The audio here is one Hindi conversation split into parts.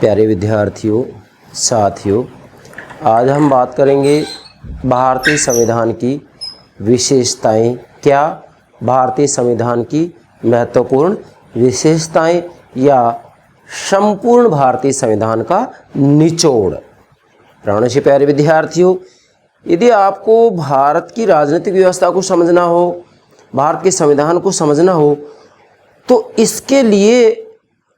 प्यारे विद्यार्थियों, साथियों, आज हम बात करेंगे भारतीय संविधान की विशेषताएं। क्या भारतीय संविधान की महत्वपूर्ण विशेषताएं या संपूर्ण भारतीय संविधान का निचोड़। प्राणों से प्यारे विद्यार्थियों, यदि आपको भारत की राजनीतिक व्यवस्था को समझना हो, भारत के संविधान को समझना हो, तो इसके लिए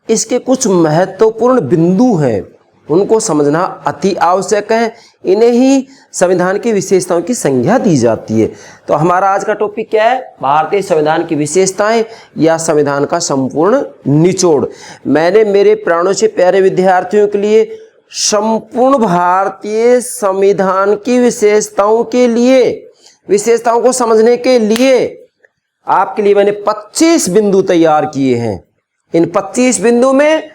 इसके कुछ महत्वपूर्ण बिंदु हैं, उनको समझना अति आवश्यक है। इन्हें ही संविधान की विशेषताओं की संज्ञा दी जाती है। तो हमारा आज का टॉपिक क्या है? भारतीय संविधान की विशेषताएं या संविधान का संपूर्ण निचोड़। मैंने मेरे प्राणों से प्यारे विद्यार्थियों के लिए संपूर्ण भारतीय संविधान की विशेषताओं के लिए, विशेषताओं को समझने के लिए आपके लिए मैंने 25 बिंदु तैयार किए हैं। इन 25 बिंदु में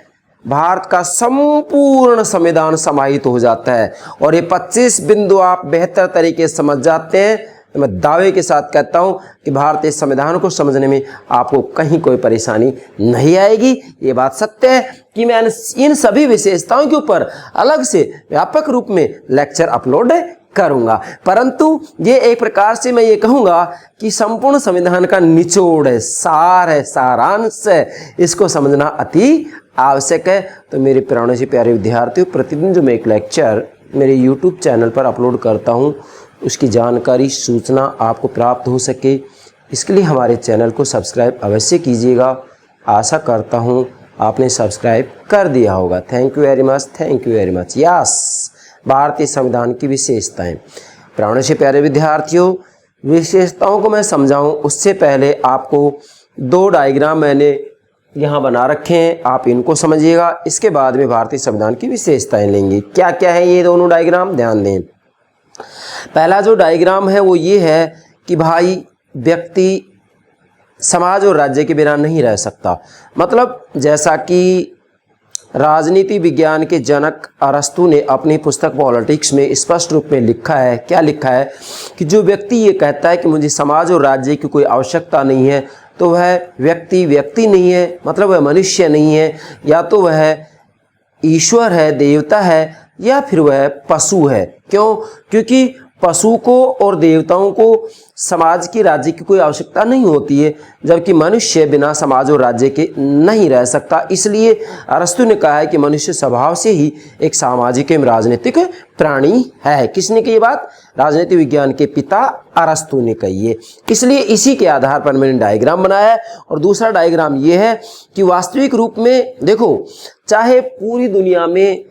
भारत का संपूर्ण संविधान समाहित हो जाता है और ये 25 बिंदु आप बेहतर तरीके से समझ जाते हैं तो मैं दावे के साथ कहता हूं कि भारतीय संविधान को समझने में आपको कहीं कोई परेशानी नहीं आएगी। ये बात सत्य है कि मैं इन सभी विशेषताओं के ऊपर अलग से व्यापक रूप में लेक्चर अपलोड करूंगा, परंतु ये एक प्रकार से मैं ये कहूंगा कि संपूर्ण संविधान का निचोड़ है, सार है, सारांश है, इसको समझना अति आवश्यक है। तो मेरे प्राणों से प्यारे विद्यार्थियों, प्रतिदिन जो मैं एक लेक्चर मेरे YouTube चैनल पर अपलोड करता हूं, उसकी जानकारी, सूचना आपको प्राप्त हो सके, इसके लिए हमारे चैनल को सब्सक्राइब अवश्य कीजिएगा। आशा करता हूं आपने सब्सक्राइब कर दिया होगा। Thank you very much, thank you very much. Yes, भारतीय संविधान की विशेषताएं। प्राणों से प्यारे विद्यार्थियों, विशेषताओं को मैं समझाऊं उससे पहले आपको दो डायग्राम मैंने यहाँ बना रखे हैं, आप इनको समझिएगा। इसके बाद में भारतीय संविधान की विशेषताएं लेंगे। क्या क्या है ये दोनों डायग्राम, ध्यान दें। पहला जो डायग्राम है वो ये है कि भाई व्यक्ति समाज और राज्य के बिना नहीं रह सकता। मतलब जैसा कि राजनीति विज्ञान के जनक अरस्तु ने अपनी पुस्तक पॉलिटिक्स में स्पष्ट रूप में लिखा है। क्या लिखा है कि जो व्यक्ति ये कहता है कि मुझे समाज और राज्य की कोई आवश्यकता नहीं है, तो वह व्यक्ति नहीं है, मतलब वह मनुष्य नहीं है, या तो वह ईश्वर है, देवता है, या फिर वह पशु है। क्यों? क्योंकि पशु को और देवताओं को समाज की, राज्य की कोई आवश्यकता नहीं होती है, जबकि मनुष्य बिना समाज और राज्य के नहीं रह सकता। इसलिए अरस्तु ने कहा है कि मनुष्य स्वभाव से ही एक सामाजिक एवं राजनीतिक प्राणी है। किसने कही बात? राजनीति विज्ञान के पिता अरस्तु ने कही है। इसलिए इसी के आधार पर मैंने डायग्राम बनाया है। और दूसरा डायग्राम ये है कि वास्तविक रूप में देखो, चाहे पूरी दुनिया में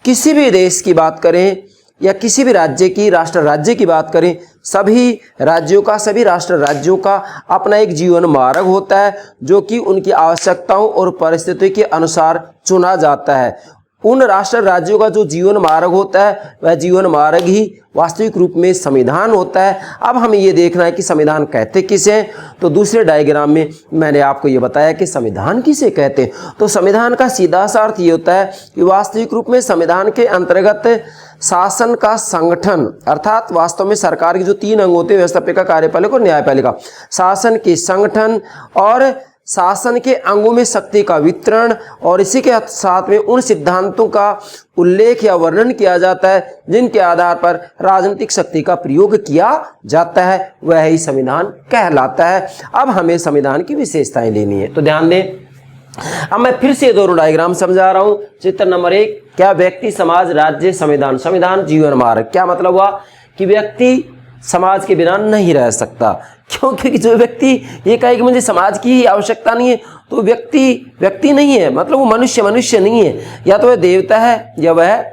किसी भी देश की बात करें या किसी भी राज्य की, राष्ट्र राज्य की बात करें, सभी राज्यों का, सभी राष्ट्र राज्यों का अपना एक जीवन मार्ग होता है जो कि उनकी आवश्यकताओं और परिस्थितियों के अनुसार चुना जाता है। उन राष्ट्र राज्यों का जो जीवन मार्ग होता है वह जीवन मार्ग ही वास्तविक रूप में संविधान होता है। अब हमें ये देखना है कि संविधान कहते किसे हैं। तो दूसरे डायग्राम में मैंने आपको ये बताया कि संविधान किसे कहते हैं। तो संविधान का सीधा सा अर्थ ये होता है कि वास्तविक रूप में संविधान के अंतर्गत शासन का संगठन, अर्थात वास्तव में सरकार के जो 3 अंग होते हैं, व्यवस्थापिका, कार्यपालिका और न्यायपालिका, शासन के संगठन और शासन के अंगों में शक्ति का वितरण, और इसी के साथ में उन सिद्धांतों का उल्लेख या वर्णन किया जाता है जिनके आधार पर राजनीतिक शक्ति का प्रयोग किया जाता है, वह ही संविधान कहलाता है। अब हमें संविधान की विशेषताएं लेनी है, तो ध्यान दें। अब मैं फिर से दोनों डायग्राम समझा रहा हूं। चित्र नंबर 1, क्या व्यक्ति, समाज, राज्य, संविधान। संविधान जीवन मार्ग। क्या मतलब हुआ कि व्यक्ति समाज के बिना नहीं रह सकता। क्यों? क्योंकि जो व्यक्ति ये कहे कि मुझे समाज की आवश्यकता नहीं है, तो व्यक्ति नहीं है, मतलब वो मनुष्य नहीं है, या तो वह देवता है या वह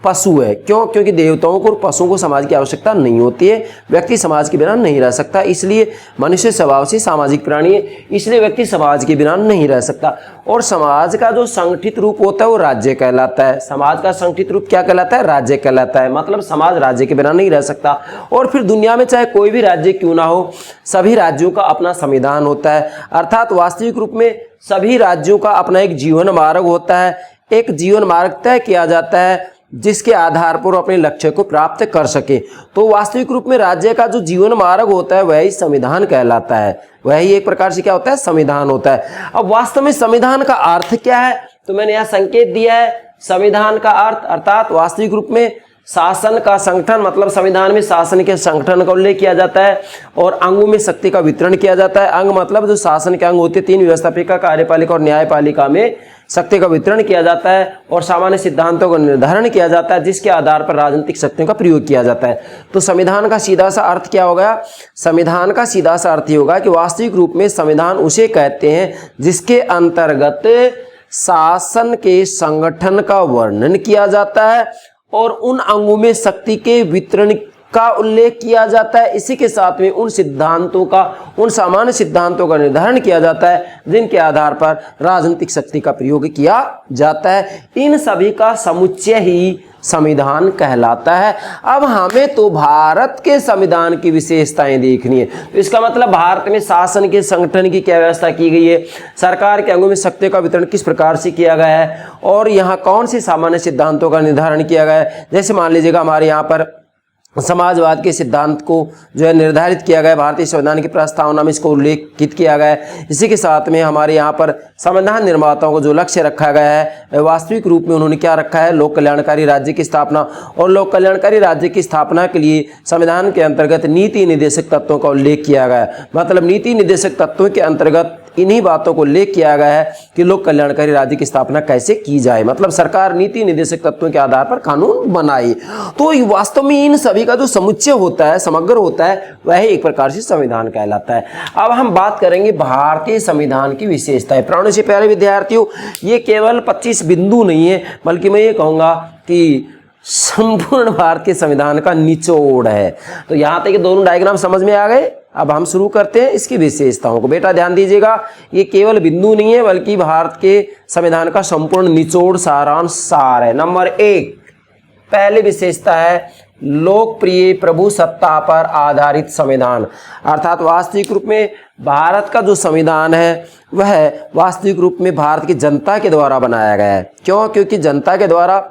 पशु है। क्यों? क्योंकि देवताओं को और पशुओं को समाज की आवश्यकता नहीं होती है। व्यक्ति समाज के बिना नहीं रह सकता, इसलिए मनुष्य स्वभाव से सामाजिक प्राणी है, इसलिए व्यक्ति समाज के बिना नहीं रह सकता। और समाज का जो संगठित रूप होता है वो राज्य कहलाता है। समाज का संगठित रूप क्या कहलाता है? राज्य कहलाता है। मतलब समाज राज्य के बिना नहीं रह सकता। और फिर दुनिया में चाहे कोई भी राज्य क्यों ना हो, सभी राज्यों का अपना संविधान होता है, अर्थात वास्तविक रूप में सभी राज्यों का अपना एक जीवन मार्ग होता है। एक जीवन मार्ग तय किया जाता है जिसके आधार पर अपने लक्ष्य को प्राप्त कर सके। तो वास्तविक रूप में राज्य का जो जीवन मार्ग होता है वही संविधान कहलाता है। वही एक प्रकार से क्या होता है? संविधान होता है। अब वास्तव में संविधान का अर्थ क्या है? तो मैंने यहाँ संकेत दिया है संविधान का अर्थ अर्थात वास्तविक रूप में शासन का संगठन, मतलब संविधान में शासन के संगठन का उल्लेख किया जाता है और अंगों में शक्ति का वितरण किया जाता है। अंग मतलब जो शासन के अंग होते हैं, 3 व्यवस्थापिका, कार्यपालिका और न्यायपालिका में शक्ति का वितरण किया जाता है और सामान्य सिद्धांतों का निर्धारण किया जाता है जिसके आधार पर राजनीतिक शक्तियों का प्रयोग किया जाता है। तो संविधान का सीधा सा अर्थ क्या होगा? संविधान का सीधा सा अर्थ ये होगा कि वास्तविक रूप में संविधान उसे कहते हैं जिसके अंतर्गत शासन के संगठन का वर्णन किया जाता है और उन अंगों में शक्ति के वितरण का उल्लेख किया जाता है। इसी के साथ में उन सिद्धांतों का, उन सामान्य सिद्धांतों का निर्धारण किया जाता है जिनके आधार पर राजनीतिक शक्ति का प्रयोग किया जाता है। इन सभी का समुच्चय ही संविधान कहलाता है। अब हमें तो भारत के संविधान की विशेषताएं देखनी है। तो इसका मतलब भारत में शासन के संगठन की क्या व्यवस्था की गई है, सरकार के अंगों में शक्ति का वितरण किस प्रकार से किया गया है और यहाँ कौन से सामान्य सिद्धांतों का निर्धारण किया गया है। जैसे मान लीजिएगा हमारे यहाँ पर समाजवाद के सिद्धांत को जो है निर्धारित किया गया है, भारतीय संविधान की प्रस्तावना में इसको उल्लेखित किया गया है। इसी के साथ में हमारे यहाँ पर संविधान निर्माताओं को जो लक्ष्य रखा गया है वास्तविक रूप में उन्होंने क्या रखा है, लोक कल्याणकारी राज्य की स्थापना। और लोक कल्याणकारी राज्य की स्थापना के लिए संविधान के अंतर्गत नीति निर्देशक तत्वों का उल्लेख किया गया है। मतलब नीति निर्देशक तत्वों के अंतर्गत इन्हीं बातों को उल्लेख किया गया है कि लोक कल्याणकारी राज्य की स्थापना कैसे की जाए, मतलब सरकार नीति निर्देशक तत्वों के आधार पर कानून बनाए। तो वास्तव में इन सभी का जो समुच्चय होता है, समग्र होता है, वह एक प्रकार से संविधान कहलाता है। अब हम बात करेंगे भारतीय संविधान की विशेषताएं। प्राणों से प्यारे विद्यार्थियों, ये केवल 25 बिंदु नहीं है, बल्कि मैं ये कहूँगा कि संपूर्ण भारतीय संविधान का निचोड़ है। तो यहाँ तक दोनों डायग्राम समझ में आ गए। अब हम शुरू करते हैं इसकी विशेषताओं को। बेटा ध्यान दीजिएगा, ये केवल बिंदु नहीं है बल्कि भारत के संविधान का संपूर्ण निचोड़, सारांश, सार है। नंबर 1, पहली विशेषता है लोकप्रिय प्रभु सत्ता पर आधारित संविधान। अर्थात वास्तविक रूप में भारत का जो संविधान है वह वास्तविक रूप में भारत की जनता के द्वारा बनाया गया है। क्यों? क्योंकि जनता के द्वारा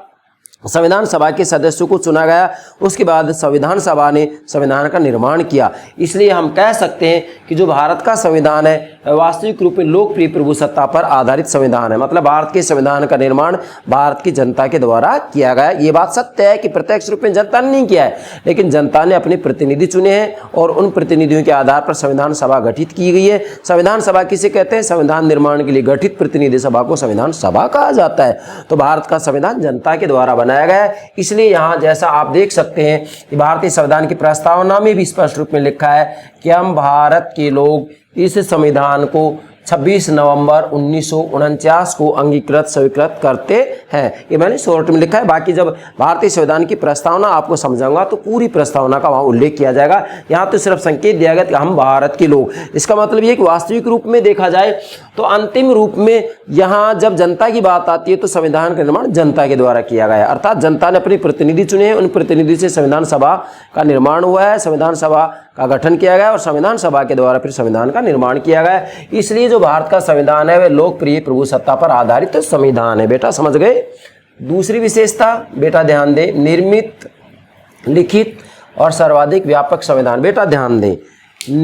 संविधान सभा के सदस्यों को चुना गया, उसके बाद संविधान सभा ने संविधान का निर्माण किया। इसलिए हम कह सकते हैं कि जो भारत का संविधान है वास्तविक रूप में लोकप्रिय प्रभुसत्ता पर आधारित संविधान है। मतलब भारत के संविधान का निर्माण भारत की जनता के द्वारा किया गया। ये बात सत्य है कि प्रत्यक्ष रूप में जनता ने नहीं किया है, लेकिन जनता ने अपने प्रतिनिधि चुने हैं और उन प्रतिनिधियों के आधार पर संविधान सभा गठित की गई है। संविधान सभा किसे कहते हैं? संविधान निर्माण के लिए गठित प्रतिनिधि सभा को संविधान सभा कहा जाता है। तो भारत का संविधान जनता के द्वारा बनाया गया है। इसलिए यहाँ जैसा आप देख सकते हैं कि भारतीय संविधान की प्रस्तावना में भी स्पष्ट रूप में लिखा है कि हम भारत के लोग इस संविधान को 26 नवंबर 1949 को अंगीकृत स्वीकृत करते हैं। ये मैंने शॉर्ट में लिखा है। बाकी जब भारतीय संविधान की प्रस्तावना आपको समझाऊंगा तो पूरी प्रस्तावना का वहाँ उल्लेख किया जाएगा। यहाँ तो सिर्फ संकेत दिया गया कि हम भारत के लोग। इसका मतलब ये कि वास्तविक रूप में देखा जाए तो अंतिम रूप में यहाँ जब जनता की बात आती है तो संविधान का निर्माण जनता के द्वारा किया गया है। अर्थात जनता ने अपने प्रतिनिधि चुने हैं, उन प्रतिनिधि से संविधान सभा का निर्माण हुआ है, संविधान सभा का गठन किया गया और संविधान सभा के द्वारा फिर संविधान का निर्माण किया गया है। इसलिए जो भारत का संविधान है वह लोकप्रिय प्रभुसत्ता पर आधारित संविधान है। बेटा समझ गए। दूसरी विशेषता बेटा ध्यान दें, निर्मित, लिखित और सर्वाधिक व्यापक संविधान। बेटा ध्यान दें,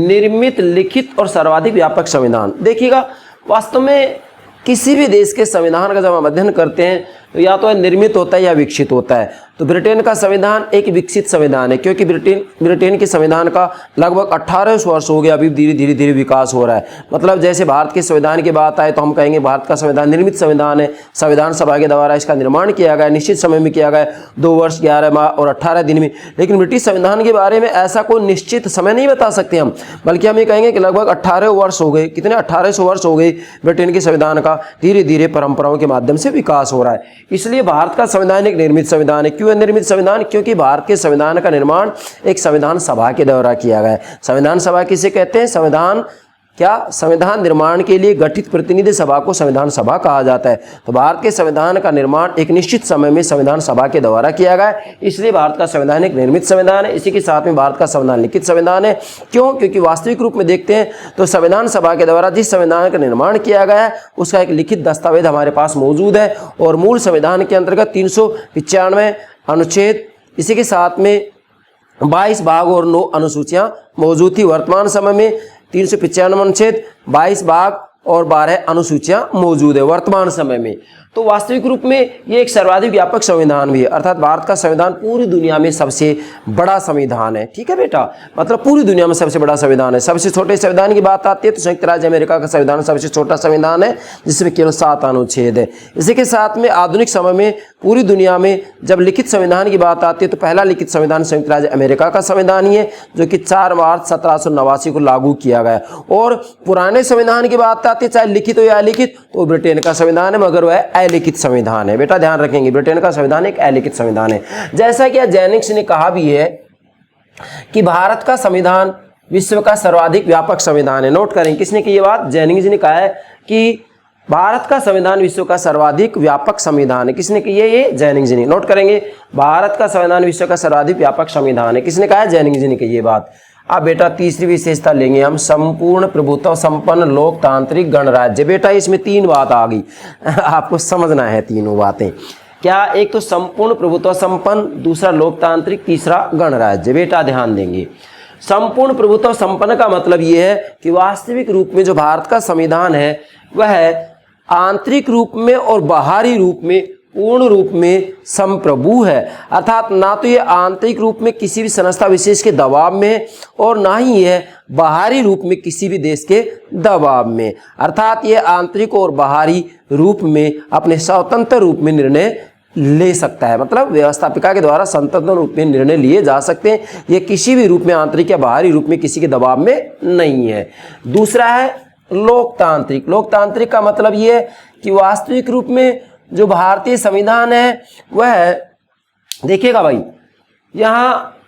निर्मित, लिखित और सर्वाधिक व्यापक संविधान। देखिएगा वास्तव में किसी भी देश के संविधान का जब हम अध्ययन करते हैं तो या तो निर्मित होता है या विकसित होता है। तो ब्रिटेन का संविधान एक विकसित संविधान है क्योंकि ब्रिटेन के संविधान का लगभग 1800 वर्ष हो गया, अभी धीरे धीरे विकास हो रहा है। मतलब जैसे भारत के संविधान की बात आए तो हम कहेंगे भारत का संविधान निर्मित संविधान है, संविधान सभा के द्वारा इसका निर्माण किया गया, निश्चित समय में किया गया, 2 वर्ष 11 माह और 18 दिन में। लेकिन ब्रिटिश संविधान के बारे में ऐसा कोई निश्चित समय नहीं बता सकते हम, बल्कि हम ये कहेंगे कि लगभग 18 वर्ष हो गए। कितने? 1800 वर्ष हो गए ब्रिटेन के संविधान का धीरे धीरे परंपराओं के माध्यम से विकास हो रहा है। इसलिए भारत का संविधान एक निर्मित संविधान है। क्यों है निर्मित संविधान? क्योंकि भारत के संविधान का निर्माण एक संविधान सभा के द्वारा किया गया है। संविधान सभा किसे कहते हैं? संविधान निर्माण के लिए गठित प्रतिनिधि सभा को संविधान सभा कहा जाता है। तो भारत के संविधान का निर्माण एक निश्चित समय में संविधान सभा के द्वारा किया गया है। इसलिए भारत का संविधान एक निर्मित संविधान है। इसी के साथ में भारत का संविधान लिखित संविधान है। क्यों? क्योंककि वास्तविक रूप में देखते हैं तो संविधान सभा के द्वारा जिस संविधान का निर्माण किया गया है उसका एक लिखित दस्तावेज हमारे पास मौजूद है और मूल संविधान के अंतर्गत 395 अनुच्छेद, इसी के साथ में 22 भाग और 9 अनुसूचियां मौजूद थी। वर्तमान समय में 395 अनुच्छेद, 22 भाग और 12 अनुसूचियां मौजूद है वर्तमान समय में। तो वास्तविक रूप में ये एक सर्वाधिक व्यापक संविधान भी है, अर्थात भारत का संविधान पूरी दुनिया में सबसे बड़ा संविधान है। ठीक है बेटा, मतलब पूरी दुनिया में सबसे बड़ा संविधान है। सबसे छोटे संविधान की बात आती है तो संयुक्त राज्य अमेरिका का संविधान सबसे छोटा संविधान है, जिसमें केवल 7 अनुच्छेद है। इसी के साथ में आधुनिक समय में पूरी दुनिया में जब लिखित संविधान की बात आती है तो पहला लिखित संविधान संयुक्त राज्य अमेरिका का संविधान ही है, जो कि 4 मार्च 1789 को लागू किया गया। और पुराने संविधान की बात आती है, चाहे लिखित हो या अलिखित, तो ब्रिटेन का संविधान है, मगर वह अलिखित संविधान है। बेटा ध्यान रखेंगे, ब्रिटेन का संविधान एक अलिखित संविधान है। जैसा कि जेनिंग्स ने कहा भी है कि भारत का संविधान विश्व का सर्वाधिक व्यापक संविधान है। नोट करें, किसने की ये बात? जेनिंग्स ने कहा है कि भारत का संविधान विश्व का सर्वाधिक व्यापक संविधान है। किसने की ये जेनिंग्स ने। नोट करेंगे, भारत का संविधान विश्व का सर्वाधिक व्यापक संविधान है। किसने कहा है? जेनिंग्स ने की ये बात। अब बेटा तीसरी विशेषता लेंगे हम, संपूर्ण प्रभुत्व संपन्न लोकतांत्रिक गणराज्य। बेटा इसमें 3 बात आ गई आपको समझना है तीनों बातें। क्या? एक तो संपूर्ण प्रभुत्व संपन्न, दूसरा लोकतांत्रिक, तीसरा गणराज्य। बेटा ध्यान देंगे, संपूर्ण प्रभुत्व संपन्न का मतलब यह है कि वास्तविक रूप में जो भारत का संविधान है वह आंतरिक रूप में और बाहरी रूप में पूर्ण रूप में संप्रभु है। अर्थात ना तो ये आंतरिक रूप में किसी भी संस्था विशेष के दबाव में है और ना ही यह बाहरी रूप में किसी भी देश के दबाव में। अर्थात ये आंतरिक और बाहरी रूप में अपने स्वतंत्र रूप में निर्णय ले सकता है, मतलब व्यवस्थापिका के द्वारा स्वतंत्र रूप में निर्णय लिए जा सकते हैं। ये किसी भी रूप में आंतरिक या बाहरी रूप में किसी के दबाव में नहीं है। दूसरा है लोकतांत्रिक। लोकतांत्रिक का मतलब ये है कि वास्तविक रूप में जो भारतीय संविधान है वह, देखिएगा भाई, यहाँ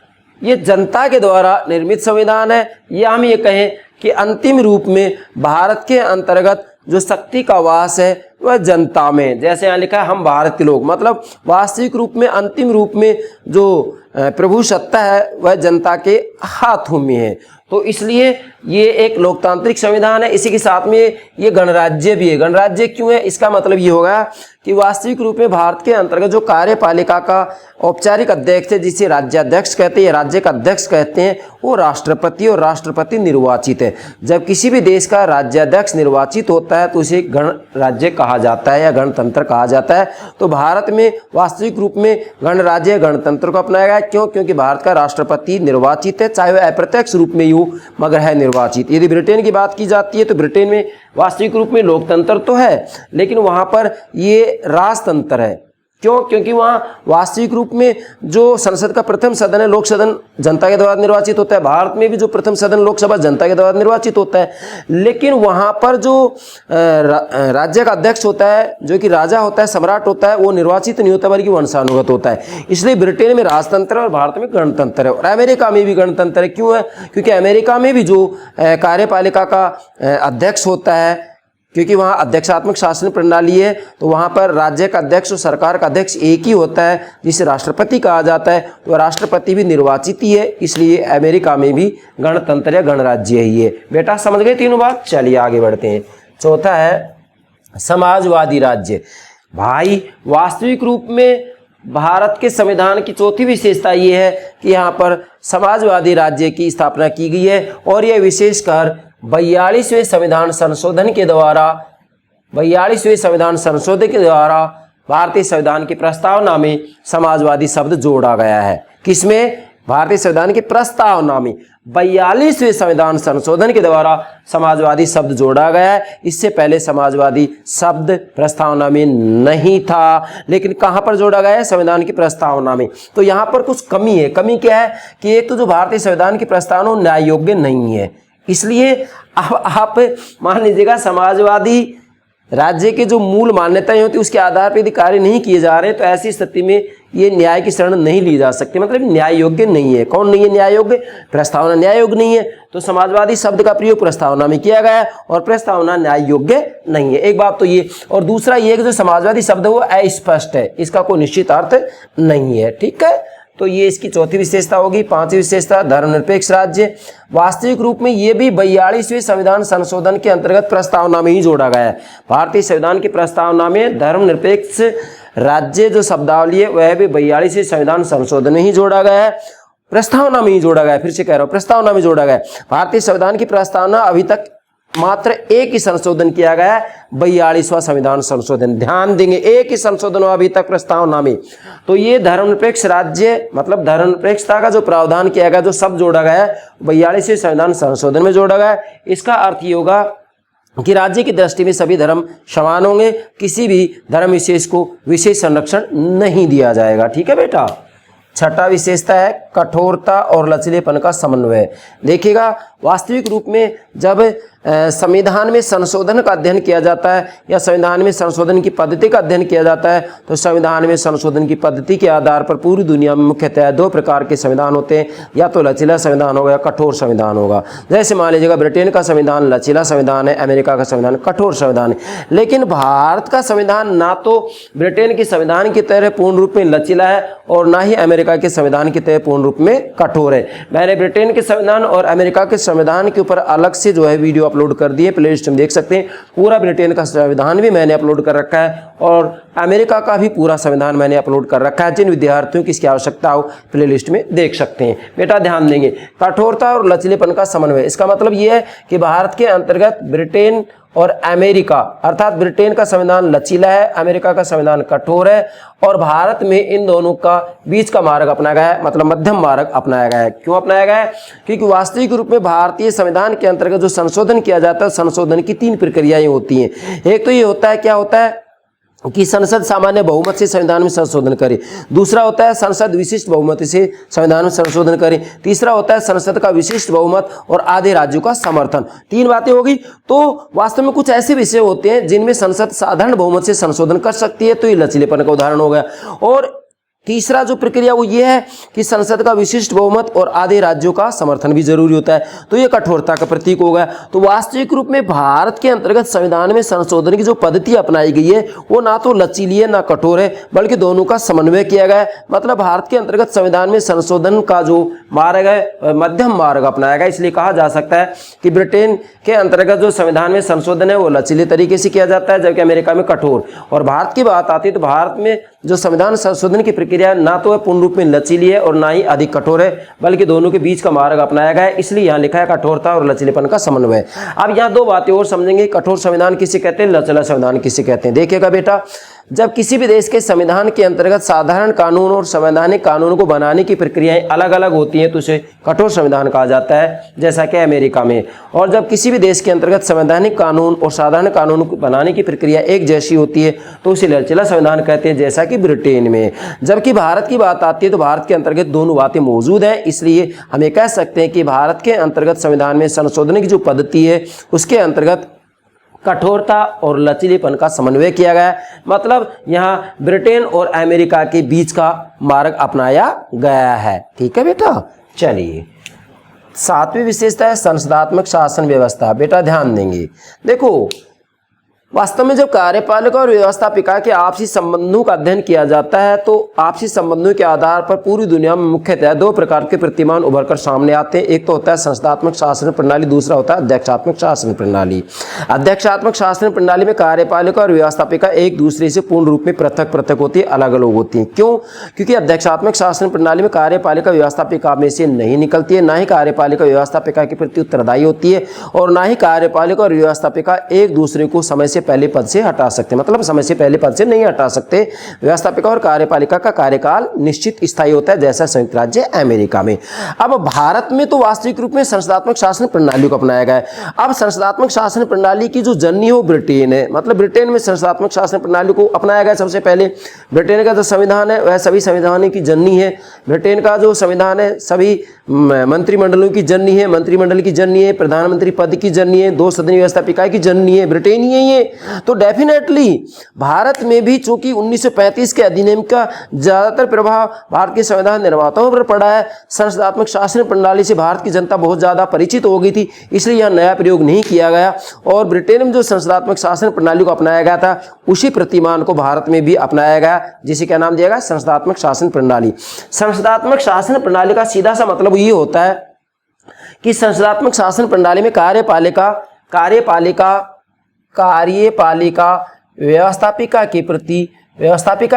ये जनता के द्वारा निर्मित संविधान है, या हम ये कहें कि अंतिम रूप में भारत के अंतर्गत जो शक्ति का वास है वह जनता में। जैसे यहाँ लिखा है हम भारत के लोग, मतलब वास्तविक रूप में अंतिम रूप में जो प्रभु सत्ता है वह जनता के हाथों में है। तो इसलिए ये एक लोकतांत्रिक संविधान है। इसी के साथ में ये गणराज्य भी है। गणराज्य क्यों है? इसका मतलब ये होगा कि वास्तविक रूप में भारत के अंतर्गत जो कार्यपालिका का औपचारिक अध्यक्ष है, जिसे राज्याध्यक्ष कहते हैं या राज्य का अध्यक्ष कहते हैं, वो राष्ट्रपति और राष्ट्रपति निर्वाचित है। जब किसी भी देश का राज्याध्यक्ष निर्वाचित होता है तो उसे गणराज्य कहा जाता है या गणतंत्र कहा जाता है। तो भारत में वास्तविक रूप में गणराज्य गणतंत्र को अपनाया गया। क्यों? क्योंकि भारत का राष्ट्रपति निर्वाचित है, चाहे वह अप्रत्यक्ष रूप में ही हो मगर है निर्वाचित। यदि ब्रिटेन की बात की जाती है तो ब्रिटेन में वास्तविक रूप में लोकतंत्र तो है, लेकिन वहां पर ये राजतंत्र है। क्यों? क्योंकि वहाँ वास्तविक रूप में जो संसद का प्रथम सदन है, लोक सदन, जनता के द्वारा निर्वाचित होता है। भारत में भी जो प्रथम सदन लोकसभा जनता के द्वारा निर्वाचित होता है, लेकिन वहाँ पर जो राज्य का अध्यक्ष होता है, जो कि राजा होता है, सम्राट होता है, वो निर्वाचित नहीं होता बल्कि वंशानुगत होता है। इसलिए ब्रिटेन में राजतंत्र और भारत में गणतंत्र है। और अमेरिका में भी गणतंत्र है। क्यों है? क्योंकि अमेरिका में भी जो कार्यपालिका का अध्यक्ष होता है, क्योंकि वहाँ अध्यक्षात्मक शासन प्रणाली है, तो वहाँ पर राज्य का अध्यक्ष और सरकार का अध्यक्ष एक ही होता है, जिसे राष्ट्रपति कहा जाता है। तो राष्ट्रपति भी निर्वाचित ही है, इसलिए अमेरिका में भी गणतंत्र या गणराज्य ही है। बेटा समझ गए तीनों बात? चलिए आगे बढ़ते हैं। चौथा है समाजवादी राज्य। भाई वास्तविक रूप में भारत के संविधान की चौथी विशेषता ये है कि यहाँ पर समाजवादी राज्य की स्थापना की गई है, और यह विशेषकर 42वें संविधान संशोधन के द्वारा भारतीय संविधान की प्रस्तावना में समाजवादी शब्द जोड़ा गया है। किसमें? भारतीय संविधान की प्रस्तावना में 42वें संविधान संशोधन के द्वारा समाजवादी शब्द जोड़ा गया है। इससे पहले समाजवादी शब्द प्रस्तावना में नहीं था, लेकिन कहां पर जोड़ा गया है? संविधान की प्रस्तावना में। तो यहां पर कुछ कमी है। कमी क्या है कि एक तो जो भारतीय संविधान की प्रस्तावना न्याय योग्य नहीं है, इसलिए आप मान लीजिएगा समाजवादी राज्य के जो मूल मान्यताएं होती है उसके आधार पर यदि कार्य नहीं किए जा रहे, तो ऐसी स्थिति में ये न्याय की शरण नहीं ली जा सकती, मतलब न्याय योग्य नहीं है। कौन नहीं है न्याय योग्य? प्रस्तावना न्याय योग्य नहीं है, तो समाजवादी शब्द का प्रयोग प्रस्तावना में किया गया है और प्रस्तावना न्याय योग्य नहीं है। एक बात तो ये, और दूसरा ये कि जो समाजवादी शब्द है वो अस्पष्ट है, इसका कोई निश्चित अर्थ नहीं है। ठीक है, तो ये इसकी चौथी विशेषता होगी। पांचवी विशेषता धर्मनिरपेक्ष राज्य। वास्तविक रूप में ये भी 42वें संविधान संशोधन के अंतर्गत प्रस्तावना में ही जोड़ा गया है। भारतीय संविधान की प्रस्तावना में धर्मनिरपेक्ष राज्य जो शब्दावली है वह भी 42वें संविधान संशोधन में ही जोड़ा गया है, प्रस्तावना में ही जोड़ा गया है। फिर से कह रहा हूं, प्रस्तावना में जोड़ा गया है। भारतीय संविधान की प्रस्तावना अभी तक मात्र एक ही संशोधन किया गया है, 42वां संविधान संशोधन। ध्यान देंगे, एक ही संशोधन हुआ अभी तक प्रस्तावना में। तो ये धर्मनिरपेक्ष राज्य मतलब धर्मनिरपेक्षता का जो प्रावधान किया गया, जो सब जोड़ा गया है 42वें संविधान संशोधन में जोड़ा गया है। इसका अर्थ ये होगा कि राज्य की दृष्टि में सभी धर्म समान होंगे, किसी भी धर्म विशेष को विशेष संरक्षण नहीं दिया जाएगा। ठीक है बेटा। छठा विशेषता है कठोरता और लचीलेपन का समन्वय। देखिएगा, वास्तविक रूप में जब संविधान में संशोधन का अध्ययन किया जाता है या संविधान में संशोधन की पद्धति का अध्ययन किया जाता है, तो संविधान में संशोधन की पद्धति के आधार पर पूरी दुनिया में मुख्यतः दो प्रकार के संविधान होते हैं, या तो लचीला संविधान होगा या कठोर संविधान होगा। जैसे मान लीजिएगा ब्रिटेन का संविधान लचीला संविधान है, अमेरिका का संविधान कठोर संविधान है। लेकिन भारत का संविधान ना तो ब्रिटेन के संविधान की तरह पूर्ण रूप में लचीला है और ना ही अमेरिका के संविधान की तरह पूर्ण रूप में कठोर है। मैंने ब्रिटेन के संविधान और अमेरिका के संविधान के ऊपर अलग से जो है वीडियो अपलोड कर दिए, प्ले लिस्ट में देख सकते हैं। पूरा ब्रिटेन का संविधान भी मैंने अपलोड कर रखा है और अमेरिका का भी पूरा संविधान मैंने अपलोड कर रखा है। जिन विद्यार्थियों की इसकी आवश्यकता हो प्ले लिस्ट में देख सकते हैं। बेटा ध्यान देंगे, कठोरता और लचीलेपन का समन्वय, इसका मतलब यह है कि भारत के अंतर्गत ब्रिटेन और अमेरिका, अर्थात ब्रिटेन का संविधान लचीला है, अमेरिका का संविधान कठोर है, और भारत में इन दोनों का बीच का मार्ग अपनाया गया है, मतलब मध्यम मार्ग अपनाया गया है। क्यों अपनाया गया है? क्योंकि वास्तविक रूप में भारतीय संविधान के अंतर्गत जो संशोधन किया जाता है, संशोधन की 3 प्रक्रियाएं होती हैं। एक तो ये होता है, क्या होता है कि संसद सामान्य बहुमत से संविधान में संशोधन करे। दूसरा होता है संसद विशिष्ट बहुमत से संविधान में संशोधन करे। तीसरा होता है संसद का विशिष्ट बहुमत और आधे राज्यों का समर्थन। 3 बातें होगी। तो वास्तव में कुछ ऐसे विषय होते हैं जिनमें संसद साधारण बहुमत से संशोधन कर सकती है, तो ये लचीलेपन का उदाहरण हो गया। और तीसरा जो प्रक्रिया वो ये है कि संसद का विशिष्ट बहुमत और आधे राज्यों का समर्थन भी जरूरी होता है, तो ये कठोरता का प्रतीक हो गया। तो वास्तविक रूप में भारत के अंतर्गत संविधान में संशोधन की जो पद्धति अपनाई गई है वो ना तो लचीली है ना कठोर है, बल्कि दोनों का समन्वय किया गया है। मतलब भारत के अंतर्गत संविधान में संशोधन का जो मार्ग है मध्यम मार्ग अपनाया गया। इसलिए कहा जा सकता है कि ब्रिटेन के अंतर्गत जो संविधान में संशोधन है वो लचीले तरीके से किया जाता है, जबकि अमेरिका में कठोर। और भारत की बात आती है तो भारत में जो संविधान संशोधन की प्रक्रिया ना तो पूर्ण रूप में लचीली है और ना ही अधिक कठोर है, बल्कि दोनों के बीच का मार्ग अपनाया गया है। इसलिए यहाँ लिखा है कठोरता और लचीलेपन का समन्वय। अब यहाँ 2 बातें और समझेंगे, कठोर संविधान किसे कहते हैं, लचीला संविधान किसे कहते हैं। देखिएगा बेटा, जब किसी भी देश के संविधान के अंतर्गत साधारण कानून और संवैधानिक कानून को बनाने की प्रक्रियाएं अलग अलग होती हैं तो उसे कठोर संविधान कहा जाता है, जैसा कि अमेरिका में। और जब किसी भी देश के अंतर्गत संवैधानिक कानून और साधारण कानून को बनाने की प्रक्रिया एक जैसी होती है तो उसे लचीला संविधान कहते हैं, जैसा कि ब्रिटेन में। जबकि भारत की बात आती है तो भारत के अंतर्गत दोनों बातें मौजूद हैं। इसलिए हमें कह सकते हैं कि भारत के अंतर्गत संविधान में संशोधन की जो पद्धति है उसके अंतर्गत कठोरता और लचीलेपन का समन्वय किया गया है। मतलब यहाँ ब्रिटेन और अमेरिका के बीच का मार्ग अपनाया गया है। ठीक है बेटा। चलिए, 7वीं विशेषता है संसदात्मक शासन व्यवस्था। बेटा ध्यान देंगे, देखो वास्तव में जब कार्यपालिका और व्यवस्थापिका के आपसी संबंधों का अध्ययन किया जाता है तो आपसी संबंधों के आधार पर पूरी दुनिया में मुख्यतः 2 प्रकार के प्रतिमान उभरकर सामने आते हैं। एक तो होता है संसदात्मक शासन प्रणाली, दूसरा होता है अध्यक्षात्मक शासन प्रणाली। अध्यक्षात्मक शासन प्रणाली में कार्यपालिका और व्यवस्थापिका एक दूसरे से पूर्ण रूप में पृथक पृथक होती है, अलग अलग होती हैं। क्यों? क्योंकि अध्यक्षात्मक शासन प्रणाली में कार्यपालिका व्यवस्थापिका में से नहीं निकलती है, ना ही कार्यपालिका व्यवस्थापिका के प्रति उत्तरदायी होती है, और ना ही कार्यपालिका और व्यवस्थापिका एक दूसरे को समय से पहले पद से हटा सकते, मतलब समय से पहले पद से नहीं हटा सकते। व्यवस्थापिका और कार्यपालिका का कार्यकाल निश्चित स्थायी होता है, जैसा संयुक्त राज्य अमेरिका में। अब भारत में तो वास्तविक रूप में संसदात्मक शासन प्रणाली को अपनाया गया है। अब संसदात्मक शासन प्रणाली की जो जननी हो ब्रिटेन है, मतलब ब्रिटेन में संसदात्मक शासन प्रणाली को अपनाया गया सबसे पहले। ब्रिटेन का जो संविधान है वह सभी संविधानों की जननी है। ब्रिटेन का जो संविधान है सभी मंत्रिमंडलों की जननी है, मंत्रिमंडल की जननी है, प्रधानमंत्री पद की जननी है, 2 सदनी व्यवस्थापिका की जननी है, ब्रिटेन ही है ये। तो डेफिनेटली भारत में भी चूंकि 1935 के अधिनियम का ज्यादातर प्रभाव भारत के संविधान निर्माताओं पर पड़ा है, संसदात्मक शासन प्रणाली से भारत की जनता बहुत ज्यादा परिचित हो गई थी, इसलिए यह नया प्रयोग नहीं किया गया। और ब्रिटेन में जो संसदात्मक शासन प्रणाली को अपनाया गया था उसी प्रतिमान को भारत में भी अपनाया गया, जिसे क्या नाम दिया गया, संसदात्मक शासन प्रणाली। संसदात्मक शासन प्रणाली का सीधा सा मतलब ये होता है कि संसदात्मक शासन प्रणाली में कार्यपालिका व्यवस्थापिका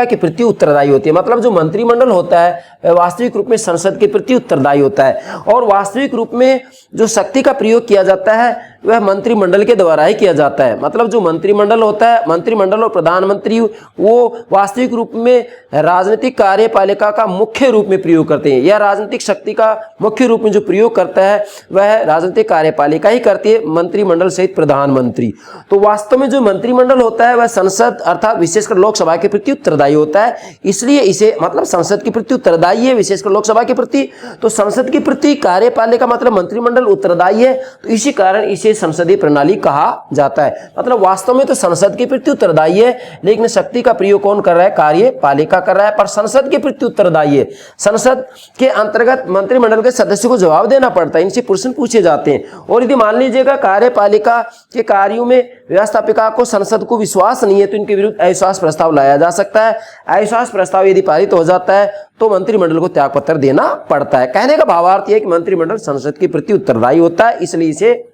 के प्रति उत्तरदायी होती है। मतलब जो मंत्रिमंडल होता है वह वास्तविक रूप में संसद के प्रति उत्तरदायी होता है, और वास्तविक रूप में जो शक्ति का प्रयोग किया जाता है वह मंत्रिमंडल के द्वारा ही किया जाता है। मतलब जो मंत्रिमंडल होता है, मंत्रिमंडल और प्रधानमंत्री वो वास्तविक रूप में राजनीतिक कार्यपालिका का मुख्य रूप में प्रयोग करते हैं, या राजनीतिक शक्ति का मुख्य रूप में जो प्रयोग करता है वह राजनीतिक कार्यपालिका ही करती है, मंत्रिमंडल सहित प्रधानमंत्री। तो वास्तव में जो मंत्रिमंडल होता है वह संसद अर्थात विशेषकर लोकसभा के प्रति उत्तरदायी होता है, इसलिए इसे मतलब संसद के प्रति उत्तरदायी है विशेषकर लोकसभा के प्रति। तो संसद के प्रति कार्यपालिका मतलब मंत्रिमंडल उत्तरदायी है, तो इसी कारण इसे संसदीय प्रणाली कहा जाता है। मतलब वास्तव में तो संसद के प्रति उत्तरदायी है, लेकिन शक्ति का प्रयोग कौन कर रहा है? कार्यपालिका कर रहा है, पर संसद के प्रति उत्तरदायी है। संसद के अंतर्गत मंत्रिमंडल के सदस्यों को जवाब देना पड़ता है, इनसे प्रश्न पूछे जाते हैं। और यदि मान लीजिएगा कार्यपालिका के कार्यों में व्यवस्थापिका को संसद को विश्वास नहीं है तो इनके विरुद्ध अविश्वास प्रस्ताव लाया जा सकता है। अविश्वास प्रस्ताव यदि पारित हो जाता है तो मंत्रिमंडल को त्यागपत्र देना पड़ता है। कहने का भावार्थ यह है कि मंत्रिमंडल संसद के प्रति उत्तरदायी होता है, इसलिए इसे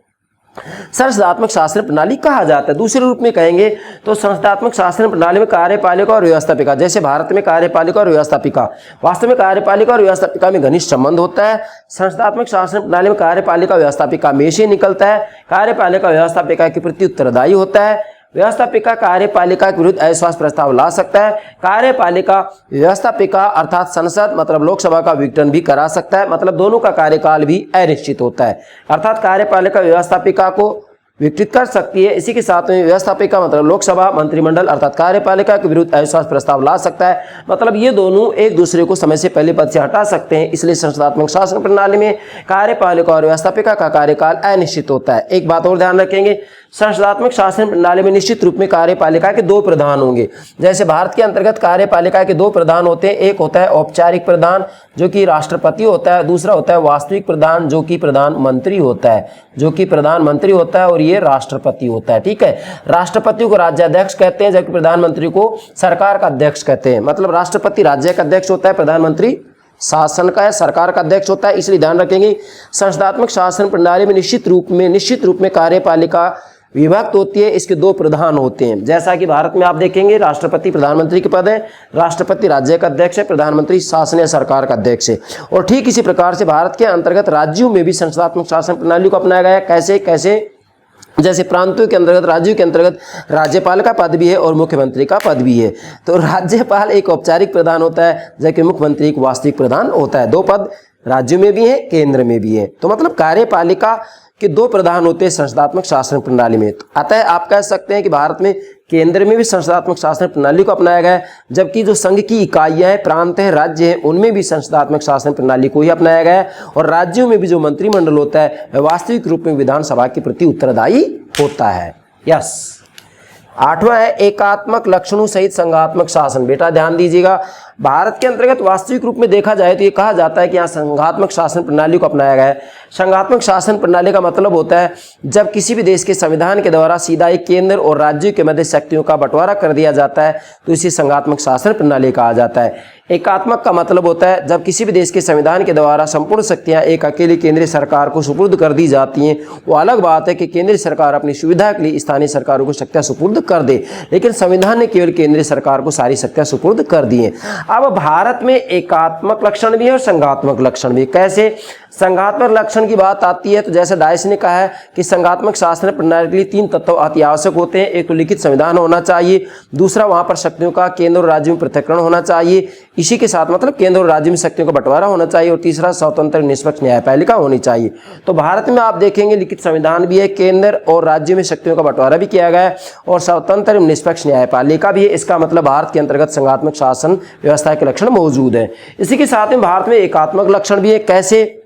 संसदात्मक शासन प्रणाली कहा जाता है। दूसरे रूप में कहेंगे तो संसदात्मक शासन प्रणाली में कार्यपालिका और व्यवस्थापिका, जैसे भारत में कार्यपालिका और व्यवस्थापिका, वास्तव में कार्यपालिका और व्यवस्थापिका में घनिष्ठ संबंध होता है। संसदात्मक शासन प्रणाली में कार्यपालिका व्यवस्थापिका में से निकलता है। कार्यपालिका व्यवस्थापिका के प्रति उत्तरदायी होता है। व्यवस्थापिका कार्यपालिका के विरुद्ध अविश्वास प्रस्ताव ला सकता है। कार्यपालिका व्यवस्थापिका अर्थात संसद मतलब लोकसभा का विघटन भी करा सकता है, मतलब दोनों का कार्यकाल भी अनिश्चित होता है। अर्थात कार्यपालिका व्यवस्थापिका को विघटित कर सकती है। इसी के साथ में व्यवस्थापिका मतलब लोकसभा मंत्रिमंडल अर्थात कार्यपालिका के विरुद्ध अविश्वास प्रस्ताव ला सकता है। मतलब ये दोनों एक दूसरे को समय से पहले पद से हटा सकते हैं, इसलिए संसदात्मक शासन प्रणाली में कार्यपालिका और व्यवस्थापिका का कार्यकाल अनिश्चित होता है। एक बात और ध्यान रखेंगे, संसदात्मक शासन प्रणाली में निश्चित रूप में कार्यपालिका के दो प्रधान होंगे। जैसे भारत के अंतर्गत कार्यपालिका के दो प्रधान होते हैं, एक होता है औपचारिक प्रधान जो कि राष्ट्रपति होता है, दूसरा होता है वास्तविक प्रधान जो कि प्रधानमंत्री होता है, जो कि प्रधानमंत्री होता है और ये राष्ट्रपति होता है। ठीक है, राष्ट्रपति को राज्याध्यक्ष कहते हैं जबकि प्रधानमंत्री को सरकार का अध्यक्ष कहते हैं। मतलब राष्ट्रपति राज्य का अध्यक्ष होता है, प्रधानमंत्री शासन का है, सरकार का अध्यक्ष होता है। इसलिए ध्यान रखेंगे संसदात्मक शासन प्रणाली में निश्चित रूप में कार्यपालिका विभक्त होती है, इसके दो प्रधान होते हैं। जैसा कि भारत में आप देखेंगे राष्ट्रपति प्रधानमंत्री के पद है, राष्ट्रपति राज्य का अध्यक्ष है, प्रधानमंत्री शासन या सरकार का अध्यक्ष है। और ठीक इसी प्रकार से भारत के अंतर्गत राज्यों में भी संसदात्मक शासन प्रणाली को अपनाया गया है। कैसे जैसे प्रांतों के अंतर्गत राज्यों के अंतर्गत राज्यपाल का पद भी है और मुख्यमंत्री का पद भी है। तो राज्यपाल एक औपचारिक प्रधान होता है जबकि मुख्यमंत्री एक वास्तविक प्रधान होता है। दो पद राज्यों में भी है, केंद्र में भी है। तो मतलब कार्यपालिका के दो प्रधान होते हैं संसदात्मक शासन प्रणाली में। तो अतः आप कह सकते हैं कि भारत में केंद्र में भी संसदात्मक शासन प्रणाली को अपनाया गया है, जबकि जो संघ की इकाइयां हैं, प्रांत है, राज्य है, उनमें भी संसदात्मक शासन प्रणाली को ही अपनाया गया है। और राज्यों में भी जो मंत्रिमंडल होता है वह वास्तविक रूप में विधानसभा के प्रति उत्तरदायी होता है। यस। आठवां है एकात्मक लक्षणों सहित संघात्मक शासन। बेटा ध्यान दीजिएगा, भारत के अंतर्गत वास्तविक रूप में देखा जाए तो ये कहा जाता है कि यहाँ संघात्मक शासन प्रणाली को अपनाया गया है। संघात्मक शासन प्रणाली का मतलब होता है जब किसी भी देश के संविधान के द्वारा सीधा एक केंद्र और राज्यों के मध्य शक्तियों का बंटवारा कर दिया जाता है तो इसे संघात्मक शासन प्रणाली कहा जाता है। एकात्मक का मतलब होता है जब किसी भी देश के संविधान के द्वारा संपूर्ण शक्तियां एक अकेली केंद्रीय सरकार को सुपुर्द कर दी जाती हैं। वो अलग बात है कि केंद्रीय सरकार अपनी सुविधा के लिए स्थानीय सरकारों को शक्तियां सुपुर्द कर दे, लेकिन संविधान ने केवल केंद्रीय सरकार को सारी शक्तियां सुपुर्द कर दी हैं। अब भारत में एकात्मक लक्षण भी है और संघात्मक लक्षण भी। कैसे? संघात्मक लक्षण की बात आती है तो जैसे डाइस ने कहा है कि संघात्मक शासन प्रणाली के लिए तीन तत्व अति आवश्यक होते हैं। एक तो लिखित संविधान होना चाहिए, दूसरा वहां पर शक्तियों का केंद्र और राज्यों में पृथक्करण होना चाहिए, इसी के साथ मतलब केंद्र और राज्य में शक्तियों का बंटवारा होना चाहिए, और तीसरा स्वतंत्र निष्पक्ष न्यायपालिका होनी चाहिए। तो भारत में आप देखेंगे लिखित संविधान भी है, केंद्र और राज्य में शक्तियों का बंटवारा भी किया गया है और स्वतंत्र निष्पक्ष न्यायपालिका भी है। इसका मतलब भारत के अंतर्गत संघात्मक शासन व्यवस्था के लक्षण मौजूद है। इसी के साथ में भारत में एकात्मक लक्षण भी है। कैसे?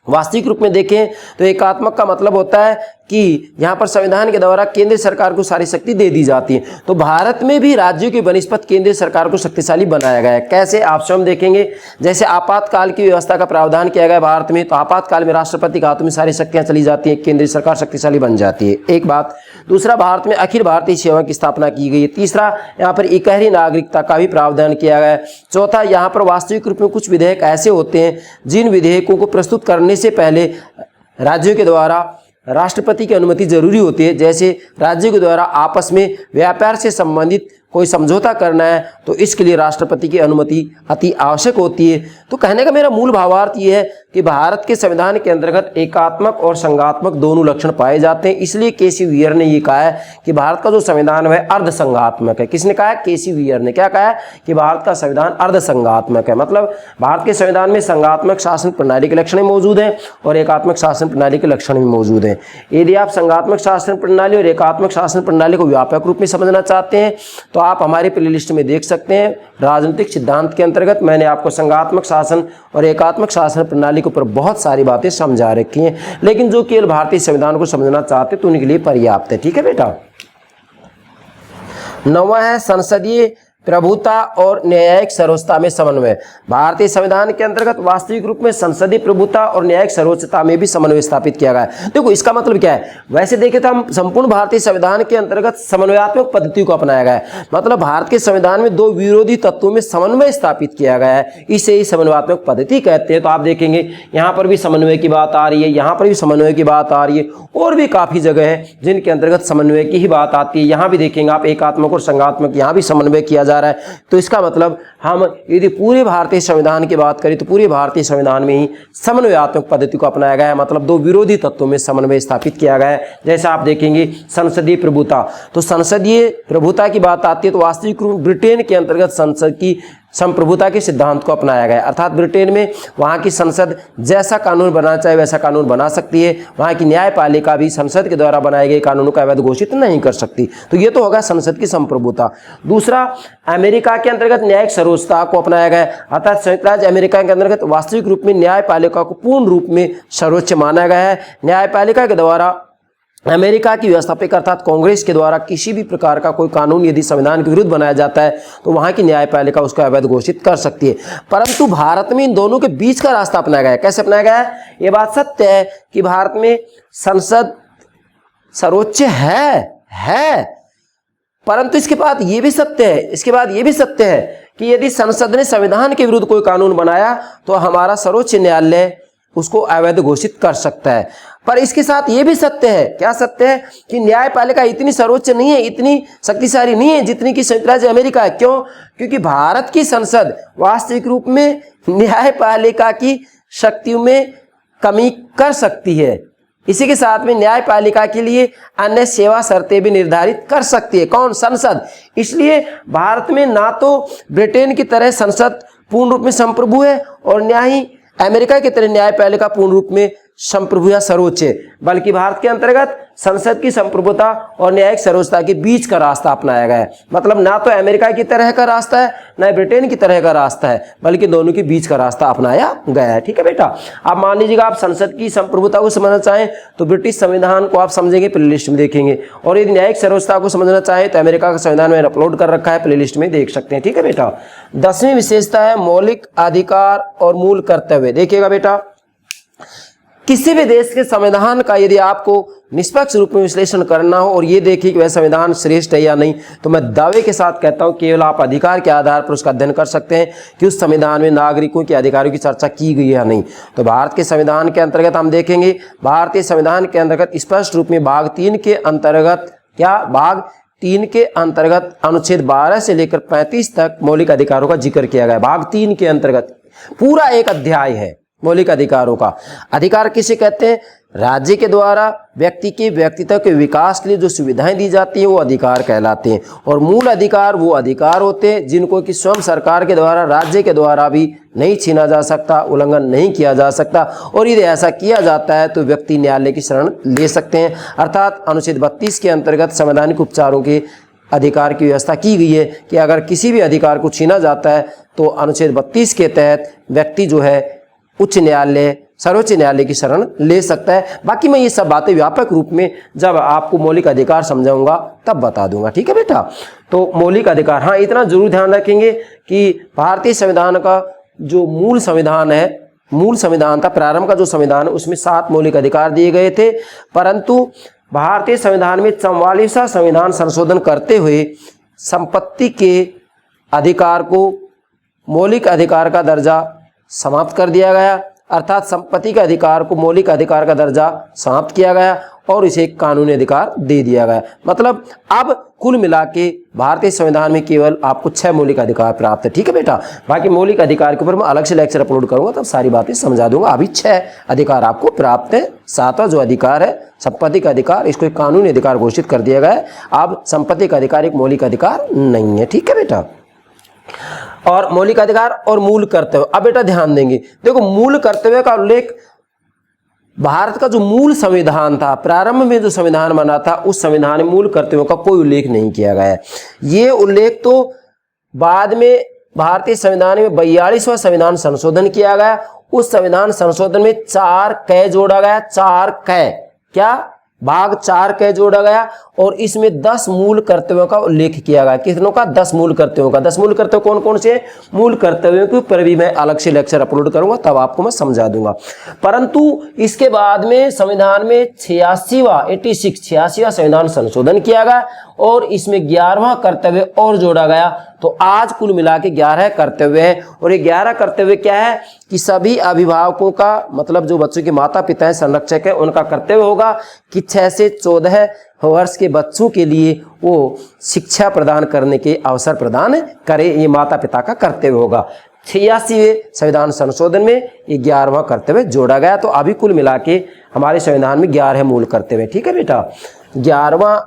वास्तविक रूप में देखें तो एकात्मक का मतलब होता है कि यहाँ पर संविधान के द्वारा केंद्र सरकार को सारी शक्ति दे दी जाती है। तो भारत में भी राज्यों की बनिस्पत केंद्रीय सरकार को शक्तिशाली बनाया गया है। कैसे? आप स्वयं देखेंगे, जैसे आपातकाल की व्यवस्था का प्रावधान किया गया भारत में, तो आपातकाल में राष्ट्रपति के हाथों में सारी शक्तियां चली जाती हैं, केंद्रीय सरकार शक्तिशाली बन जाती है। एक बात। दूसरा, भारत में अखिल भारतीय सेवा की स्थापना की गई है। तीसरा, यहाँ पर इकहरी नागरिकता का भी प्रावधान किया गया है। चौथा, यहाँ पर वास्तविक रूप में कुछ विधेयक ऐसे होते हैं जिन विधेयकों को प्रस्तुत करने से पहले राज्यों के द्वारा राष्ट्रपति की अनुमति जरूरी होती है। जैसे राज्यों के द्वारा आपस में व्यापार से संबंधित कोई समझौता करना है तो इसके लिए राष्ट्रपति की अनुमति अति आवश्यक होती है। तो कहने का मेरा मूल भावार्थ ये है कि भारत के संविधान के अंतर्गत एकात्मक और संघात्मक दोनों लक्षण पाए जाते हैं। इसलिए केसी वीयर ने ये कहा है कि भारत का जो संविधान है अर्धसंघात्मक है। किसने कहा है? केसी वीयर ने। क्या कहा है? कि भारत का संविधान अर्धसंघात्मक है, मतलब भारत के संविधान में संघात्मक शासन प्रणाली के लक्षण मौजूद हैं और एकात्मक शासन प्रणाली के लक्षण भी मौजूद हैं। यदि आप संघात्मक शासन प्रणाली और एकात्मक शासन प्रणाली को व्यापक रूप में समझना चाहते हैं तो आप हमारे प्लेलिस्ट में देख सकते हैं। राजनीतिक सिद्धांत के अंतर्गत मैंने आपको संघात्मक शासन और एकात्मक शासन प्रणाली के ऊपर बहुत सारी बातें समझा रखी हैं, लेकिन जो केवल भारतीय संविधान को समझना चाहते हैं तो उनके लिए पर्याप्त है। ठीक है बेटा। 9वां है संसदीय प्रभुता और न्यायिक सर्वोच्चता में समन्वय। भारतीय संविधान के अंतर्गत वास्तविक रूप में संसदीय प्रभुता और न्यायिक सर्वोच्चता में भी समन्वय स्थापित किया गया है। देखो इसका मतलब क्या है? वैसे देखें तो हम संपूर्ण भारतीय संविधान के अंतर्गत समन्वयात्मक पद्धति को अपनाया गया है, मतलब भारत के संविधान में दो विरोधी तत्वों में समन्वय स्थापित किया गया है, इसे ही समन्वयात्मक पद्धति कहते हैं। तो आप देखेंगे यहाँ पर भी समन्वय की बात आ रही है, यहाँ पर भी समन्वय की बात आ रही है, और भी काफी जगह है जिनके अंतर्गत समन्वय की ही बात आती है। यहाँ भी देखेंगे आप एकात्मक और संघात्मक, यहाँ भी समन्वय किया जा रहा है। तो इसका मतलब हम यदि पूरे भारतीय संविधान की बात करें तो पूरे भारतीय संविधान में ही समन्वयात्मक पद्धति को अपनाया गया है, मतलब दो विरोधी तत्वों में समन्वय स्थापित किया गया है। जैसे आप देखेंगे संसदीय प्रभुता, तो संसदीय प्रभुता की बात आती है तो वास्तविक रूप ब्रिटेन के अंतर्गत संसद की संप्रभुता के सिद्धांत को अपनाया गया, अर्थात ब्रिटेन में वहाँ की संसद जैसा कानून बनाना चाहे वैसा कानून बना सकती है। वहाँ की न्यायपालिका भी संसद के द्वारा बनाए गए कानूनों का अवैध घोषित नहीं कर सकती। तो ये तो होगा संसद की संप्रभुता। दूसरा, अमेरिका के अंतर्गत न्यायिक सर्वोच्चता को अपनाया गया, अर्थात संयुक्त राज्य अमेरिका के अंतर्गत वास्तविक रूप में न्यायपालिका को पूर्ण रूप में सर्वोच्च माना गया है। न्यायपालिका के द्वारा अमेरिका की व्यवस्थापक अर्थात कांग्रेस के द्वारा किसी भी प्रकार का कोई कानून यदि संविधान के विरुद्ध बनाया जाता है तो वहां की न्यायपालिका उसका अवैध घोषित कर सकती है। परंतु भारत में इन दोनों के बीच का रास्ता अपनाया गया है। कैसे अपनाया गया है? ये बात सत्य है कि भारत में संसद सर्वोच्च है, परंतु इसके बाद ये भी सत्य है कि यदि संसद ने संविधान के विरुद्ध कोई कानून बनाया तो हमारा सर्वोच्च न्यायालय उसको अवैध घोषित कर सकता है। पर इसके साथ ये भी सत्य है, क्या सत्य है? कि न्यायपालिका इतनी सर्वोच्च नहीं है, इतनी शक्तिशाली नहीं है जितनी कि संयुक्त राज्य अमेरिका है। क्यों? क्योंकि भारत की संसद वास्तविक रूप में न्यायपालिका की शक्तियों में कमी कर सकती है। इसी के साथ में न्यायपालिका के लिए अन्य सेवा शर्तें भी निर्धारित कर सकती है। कौन? संसद। इसलिए भारत में ना तो ब्रिटेन की तरह संसद पूर्ण रूप में संप्रभु है और ना ही अमेरिका की तरह न्यायपालिका पूर्ण रूप में संप्रभु या सर्वोच्च है, बल्कि भारत के अंतर्गत संसद की संप्रभुता और न्यायिक सर्वोच्चता के बीच का रास्ता अपनाया गया है। मतलब ना तो अमेरिका की तरह का रास्ता है ना ब्रिटेन की तरह का रास्ता है, बल्कि दोनों के बीच का रास्ता अपनाया गया है। ठीक है बेटा। अब मान लीजिएगा आप संसद की संप्रभुता को समझना चाहें तो ब्रिटिश संविधान को आप समझेंगे, प्लेलिस्ट में देखेंगे, और यदि न्यायिक सर्वोच्चता को समझना चाहें तो अमेरिका का संविधान मैंने अपलोड कर रखा है, प्लेलिस्ट में देख सकते हैं। ठीक है बेटा। 10वीं विशेषता है मौलिक अधिकार और मूल कर्तव्य। देखिएगा बेटा, किसी भी देश के संविधान का यदि आपको निष्पक्ष रूप में विश्लेषण करना हो और ये देखिए कि वह संविधान श्रेष्ठ है या नहीं, तो मैं दावे के साथ कहता हूं केवल आप अधिकार के आधार पर उसका अध्ययन कर सकते हैं कि उस संविधान में नागरिकों के अधिकारों की चर्चा की गई है या नहीं। तो भारत के संविधान के अंतर्गत हम देखेंगे, भारतीय संविधान के अंतर्गत स्पष्ट रूप में भाग 3 के अंतर्गत भाग 3 के अंतर्गत अनुच्छेद 12 से लेकर 35 तक मौलिक अधिकारों का जिक्र किया गया है। भाग 3 के अंतर्गत पूरा एक अध्याय है मौलिक अधिकारों का। अधिकार किसे कहते हैं? राज्य के द्वारा व्यक्ति के व्यक्तित्व के विकास के लिए जो सुविधाएं दी जाती हैं वो अधिकार कहलाते हैं। और मूल अधिकार वो अधिकार होते हैं जिनको कि स्वयं सरकार के द्वारा, राज्य के द्वारा भी नहीं छीना जा सकता, उल्लंघन नहीं किया जा सकता, और यदि ऐसा किया जाता है तो व्यक्ति न्यायालय की शरण ले सकते हैं। अर्थात अनुच्छेद 32 के अंतर्गत संवैधानिक उपचारों के अधिकार की व्यवस्था की गई है कि अगर किसी भी अधिकार को छीना जाता है तो अनुच्छेद 32 के तहत व्यक्ति जो है उच्च न्यायालय, सर्वोच्च न्यायालय की शरण ले सकता है। बाकी मैं ये सब बातें व्यापक रूप में जब आपको मौलिक अधिकार समझाऊंगा तब बता दूंगा। ठीक है बेटा। तो मौलिक अधिकार, हाँ इतना जरूर ध्यान रखेंगे कि भारतीय संविधान का जो मूल संविधान था, प्रारंभ का जो संविधान है उसमें 7 मौलिक अधिकार दिए गए थे, परंतु भारतीय संविधान में 44वां संविधान संशोधन करते हुए संपत्ति के अधिकार को मौलिक अधिकार का दर्जा समाप्त कर दिया गया। अर्थात संपत्ति के अधिकार को मौलिक अधिकार का दर्जा समाप्त किया गया और इसे कानूनी अधिकार दे दिया गया। मतलब अब कुल मिला के भारतीय संविधान में केवल आपको 6 मौलिक अधिकार प्राप्त है। ठीक है बेटा, बाकी मौलिक अधिकार के ऊपर मैं अलग से लेक्चर अपलोड करूंगा, तब सारी बातें समझा दूंगा। अभी 6 अधिकार आपको प्राप्त है। 7वां जो अधिकार है संपत्ति का अधिकार, इसको एक कानूनी अधिकार घोषित कर दिया गया है। अब संपत्ति का अधिकार एक मौलिक अधिकार नहीं है। ठीक है बेटा, और मौलिक अधिकार और मूल कर्तव्य। अब बेटा ध्यान देंगे, देखो मूल कर्तव्य का उल्लेख भारत का जो मूल संविधान था, प्रारंभ में जो संविधान बना था, उस संविधान में मूल कर्तव्यों का कोई उल्लेख नहीं किया गया है। ये उल्लेख तो बाद में भारतीय संविधान में 42वां संविधान संशोधन किया गया। उस संविधान संशोधन में 4 क जोड़ा गया। 4 क क्या भाग 4 क जोड़ा गया और इसमें 10 मूल कर्तव्यों का उल्लेख किया गया। कितनों का? 10 मूल कर्तव्यों का। 10 मूल कर्तव्य कौन कौन से? मूल कर्तव्यों के ऊपर भी मैं अलग से लेक्चर अपलोड करूंगा, तब आपको मैं समझा दूंगा। परंतु इसके बाद में संविधान में 86वां संविधान संशोधन किया गया और इसमें 11वां कर्तव्य और जोड़ा गया। तो आज कुल मिला के 11 कर्तव्य है। और ये 11 कर्तव्य क्या है कि सभी अभिभावकों का, मतलब जो बच्चों के माता पिता हैं, संरक्षक है, उनका कर्तव्य होगा कि 6 से 14 वर्ष के बच्चों के लिए वो शिक्षा प्रदान करने के अवसर प्रदान करे। ये माता पिता का कर्तव्य होगा। 86वें संविधान संशोधन में ये 11वां कर्तव्य जोड़ा गया। तो अभी कुल मिला के हमारे संविधान में 11 मूल कर्तव्य। ठीक है बेटा, 11वां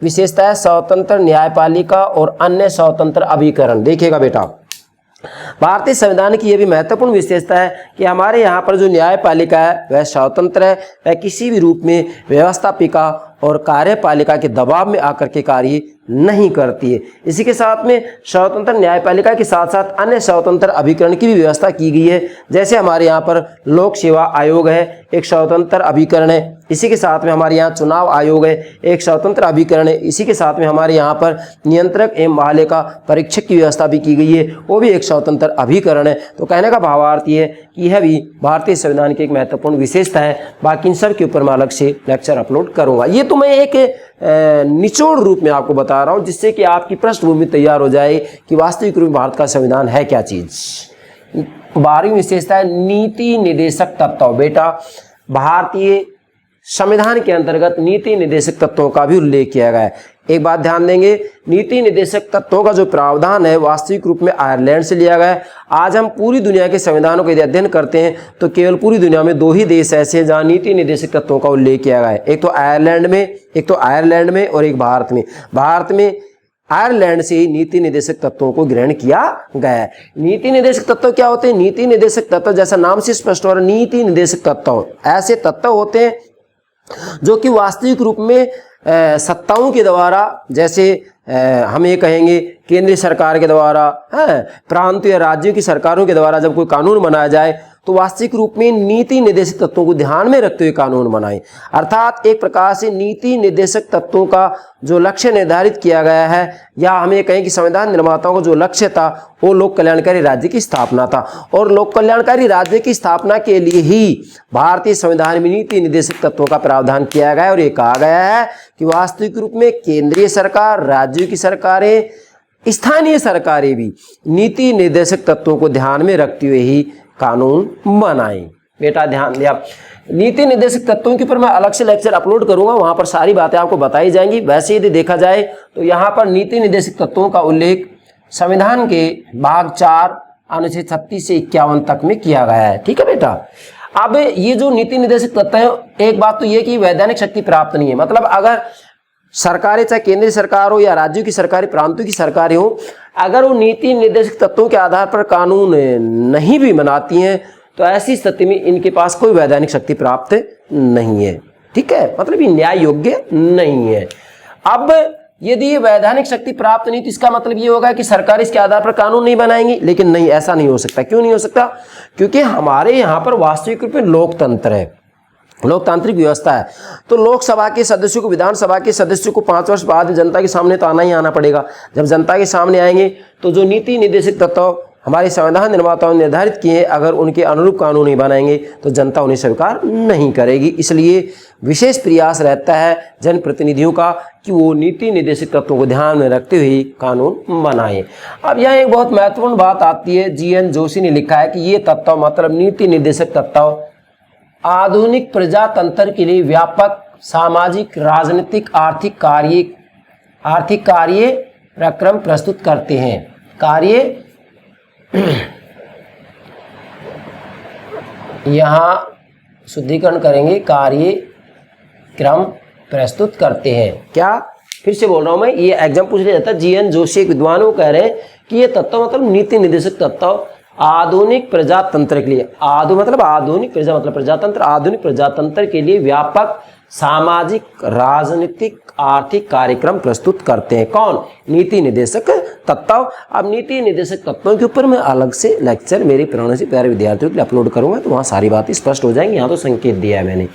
विशेषता है स्वतंत्र न्यायपालिका और अन्य स्वतंत्र अभिकरण। देखिएगा बेटा, भारतीय संविधान की यह भी महत्वपूर्ण विशेषता है कि हमारे यहाँ पर जो न्यायपालिका है वह स्वतंत्र है। वह किसी भी रूप में व्यवस्थापिका और कार्यपालिका के दबाव में आकर के कार्य नहीं करती है। इसी के साथ में स्वतंत्र न्यायपालिका के साथ साथ अन्य स्वतंत्र अभिकरण की भी व्यवस्था की गई है। जैसे हमारे यहाँ पर लोक सेवा आयोग है, एक स्वतंत्र अभिकरण है। इसी के साथ में हमारे यहाँ चुनाव आयोग है, एक स्वतंत्र अभिकरण है। इसी के साथ में हमारे यहाँ पर नियंत्रक एवं महालेखा परीक्षक की व्यवस्था भी की गई है, वो भी एक स्वतंत्र अभिकरण है। तो कहने का भावार्थ ये है कि यह भी भारतीय संविधान की एक महत्वपूर्ण विशेषता है। बाकी इन सब के ऊपर मैं अलग से लेक्चर अपलोड करूंगा। ये तो मैं एक निचोड़ रूप में आपको बता रहा हूं, जिससे कि आपकी पृष्ठभूमि तैयार हो जाए कि वास्तविक रूप में भारत का संविधान है क्या चीज। 12वीं विशेषता है नीति निर्देशक तत्व। बेटा, भारतीय संविधान के अंतर्गत नीति निर्देशक तत्वों का भी उल्लेख किया गया है। एक बात ध्यान देंगे, नीति निर्देशक तत्वों का जो प्रावधान है वास्तविक रूप में आयरलैंड से लिया गया है। आज हम पूरी दुनिया के संविधानों का यदि अध्ययन करते हैं तो केवल पूरी दुनिया में 2 ही देश ऐसे हैं जहां नीति निर्देशक तत्वों का उल्लेख किया गया है। एक तो आयरलैंड में और एक भारत में। भारत में आयरलैंड से ही नीति निर्देशक तत्वों को ग्रहण किया गया है। नीति निर्देशक तत्व क्या होते हैं? नीति निर्देशक तत्व जैसा नाम से स्पष्ट हो रहा है, नीति निर्देशक तत्व ऐसे तत्व होते हैं जो कि वास्तविक रूप में सत्ताओं के द्वारा, जैसे हम ये कहेंगे केंद्रीय सरकार के द्वारा, प्रांत या राज्यों की सरकारों के द्वारा जब कोई कानून बनाया जाए तो वास्तविक रूप में नीति निर्देशक तत्वों को ध्यान में रखते हुए कानून बनाए। अर्थात एक प्रकार से नीति निर्देशक तत्वों का जो लक्ष्य निर्धारित किया गया है, या हम ये कहें कि संविधान निर्माताओं का जो लक्ष्य था वो लोक कल्याणकारी राज्य की स्थापना था। और लोक कल्याणकारी राज्य की स्थापना के लिए ही भारतीय संविधान में नीति निर्देशक तत्वों का प्रावधान किया गया है। और ये कहा गया है कि वास्तविक रूप में केंद्रीय सरकार, राज्यों की सरकारें, स्थानीय सरकारें भी नीति निर्देशक तत्वों को ध्यान में रखते हुए ही कानून बनाएं। बेटा ध्यान दिया, नीति निर्देशक तत्वों के ऊपर मैं अलग से लेक्चर अपलोड करूंगा, वहां पर सारी बातें आपको बताई जाएंगी। वैसे यदि देखा जाए तो यहाँ पर नीति निर्देशक तत्वों का उल्लेख संविधान के भाग 4 अनुच्छेद 36 से 51 तक में किया गया है। ठीक है बेटा, अब ये जो नीति निर्देशक तत्व है, एक बात तो ये कि वैधानिक शक्ति प्राप्त नहीं है। मतलब अगर सरकारें, चाहे केंद्रीय सरकार हो या राज्यों की सरकारें, प्रांतों की सरकारें हो, अगर वो नीति निर्देशक तत्वों के आधार पर कानून नहीं भी बनाती हैं तो ऐसी स्थिति में इनके पास कोई वैधानिक शक्ति प्राप्त नहीं है। ठीक है, मतलब ये न्याय योग्य नहीं है। अब यदि ये वैधानिक शक्ति प्राप्त नहीं तो इसका मतलब ये होगा कि सरकार इसके आधार पर कानून नहीं बनाएंगी। लेकिन नहीं, ऐसा नहीं हो सकता। क्यों नहीं हो सकता? क्योंकि हमारे यहाँ पर वास्तविक रूप में लोकतंत्र है, लोकतांत्रिक व्यवस्था है। तो लोकसभा के सदस्यों को, विधानसभा के सदस्यों को 5 वर्ष बाद जनता के सामने तो आना ही आना पड़ेगा। जब जनता के सामने आएंगे तो जो नीति निर्देशक तत्व हमारे संविधान निर्माताओं ने निर्धारित किए हैं, अगर उनके अनुरूप कानून नहीं बनाएंगे तो जनता उन्हें स्वीकार नहीं करेगी। इसलिए विशेष प्रयास रहता है जनप्रतिनिधियों का कि वो नीति निर्देशक तत्वों को ध्यान में रखते हुए कानून बनाएं। अब यहाँ एक बहुत महत्वपूर्ण बात आती है, GN जोशी ने लिखा है कि ये तत्व मतलब नीति निर्देशक तत्व आधुनिक प्रजातंत्र के लिए व्यापक सामाजिक, राजनीतिक, आर्थिक कार्यक्रम प्रस्तुत करते हैं। यहाँ शुद्धिकरण करेंगे, कार्यक्रम प्रस्तुत करते हैं। क्या, फिर से बोल रहा हूं मैं, ये एग्जाम पूछ लिया जाता है। GN जोशी एक विद्वान वो कह रहे हैं कि ये तत्व मतलब नीति निर्देशक तत्व आधुनिक प्रजातंत्र के लिए, मतलब आधुनिक प्रजा मतलब प्रजातंत्र, आधुनिक प्रजातंत्र के लिए व्यापक सामाजिक, राजनीतिक, आर्थिक कार्यक्रम प्रस्तुत करते हैं। कौन? नीति निर्देशक तत्व। अब नीति निर्देशक तत्वों के ऊपर मैं अलग से लेक्चर मेरे प्रेरणा से प्यारे विद्यार्थियों के लिए अपलोड करूंगा, तो वहाँ सारी बातें स्पष्ट हो जाएंगी। यहाँ तो संकेत दिया है मैंने।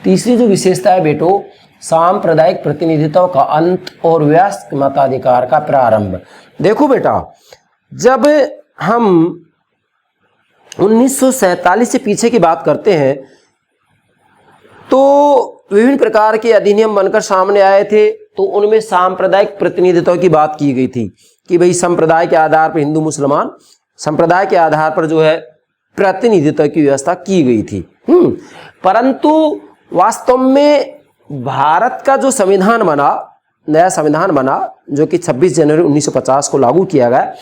तीसरी जो विशेषता है बेटो, सांप्रदायिक प्रतिनिधित्व का अंत और वयस्क मताधिकार का प्रारंभ। देखो बेटा, जब हम 1947 से पीछे की बात करते हैं तो विभिन्न प्रकार के अधिनियम बनकर सामने आए थे, तो उनमें सांप्रदायिक प्रतिनिधित्व की बात की गई थी कि भाई संप्रदाय के आधार पर हिंदू मुसलमान संप्रदाय के आधार पर जो है प्रतिनिधित्व की व्यवस्था की गई थी। परंतु वास्तव में भारत का जो संविधान बना, नया संविधान बना जो कि 26 जनवरी 1950 को लागू किया गया,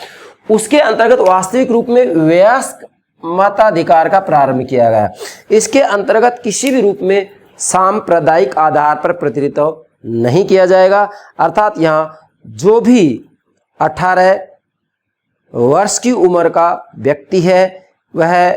उसके अंतर्गत वास्तविक रूप में वयस्क मताधिकार का प्रारंभ किया गया। इसके अंतर्गत किसी भी रूप में सांप्रदायिक आधार पर प्रतिनिधित्व नहीं किया जाएगा, अर्थात यहाँ जो भी 18 वर्ष की उम्र का व्यक्ति है वह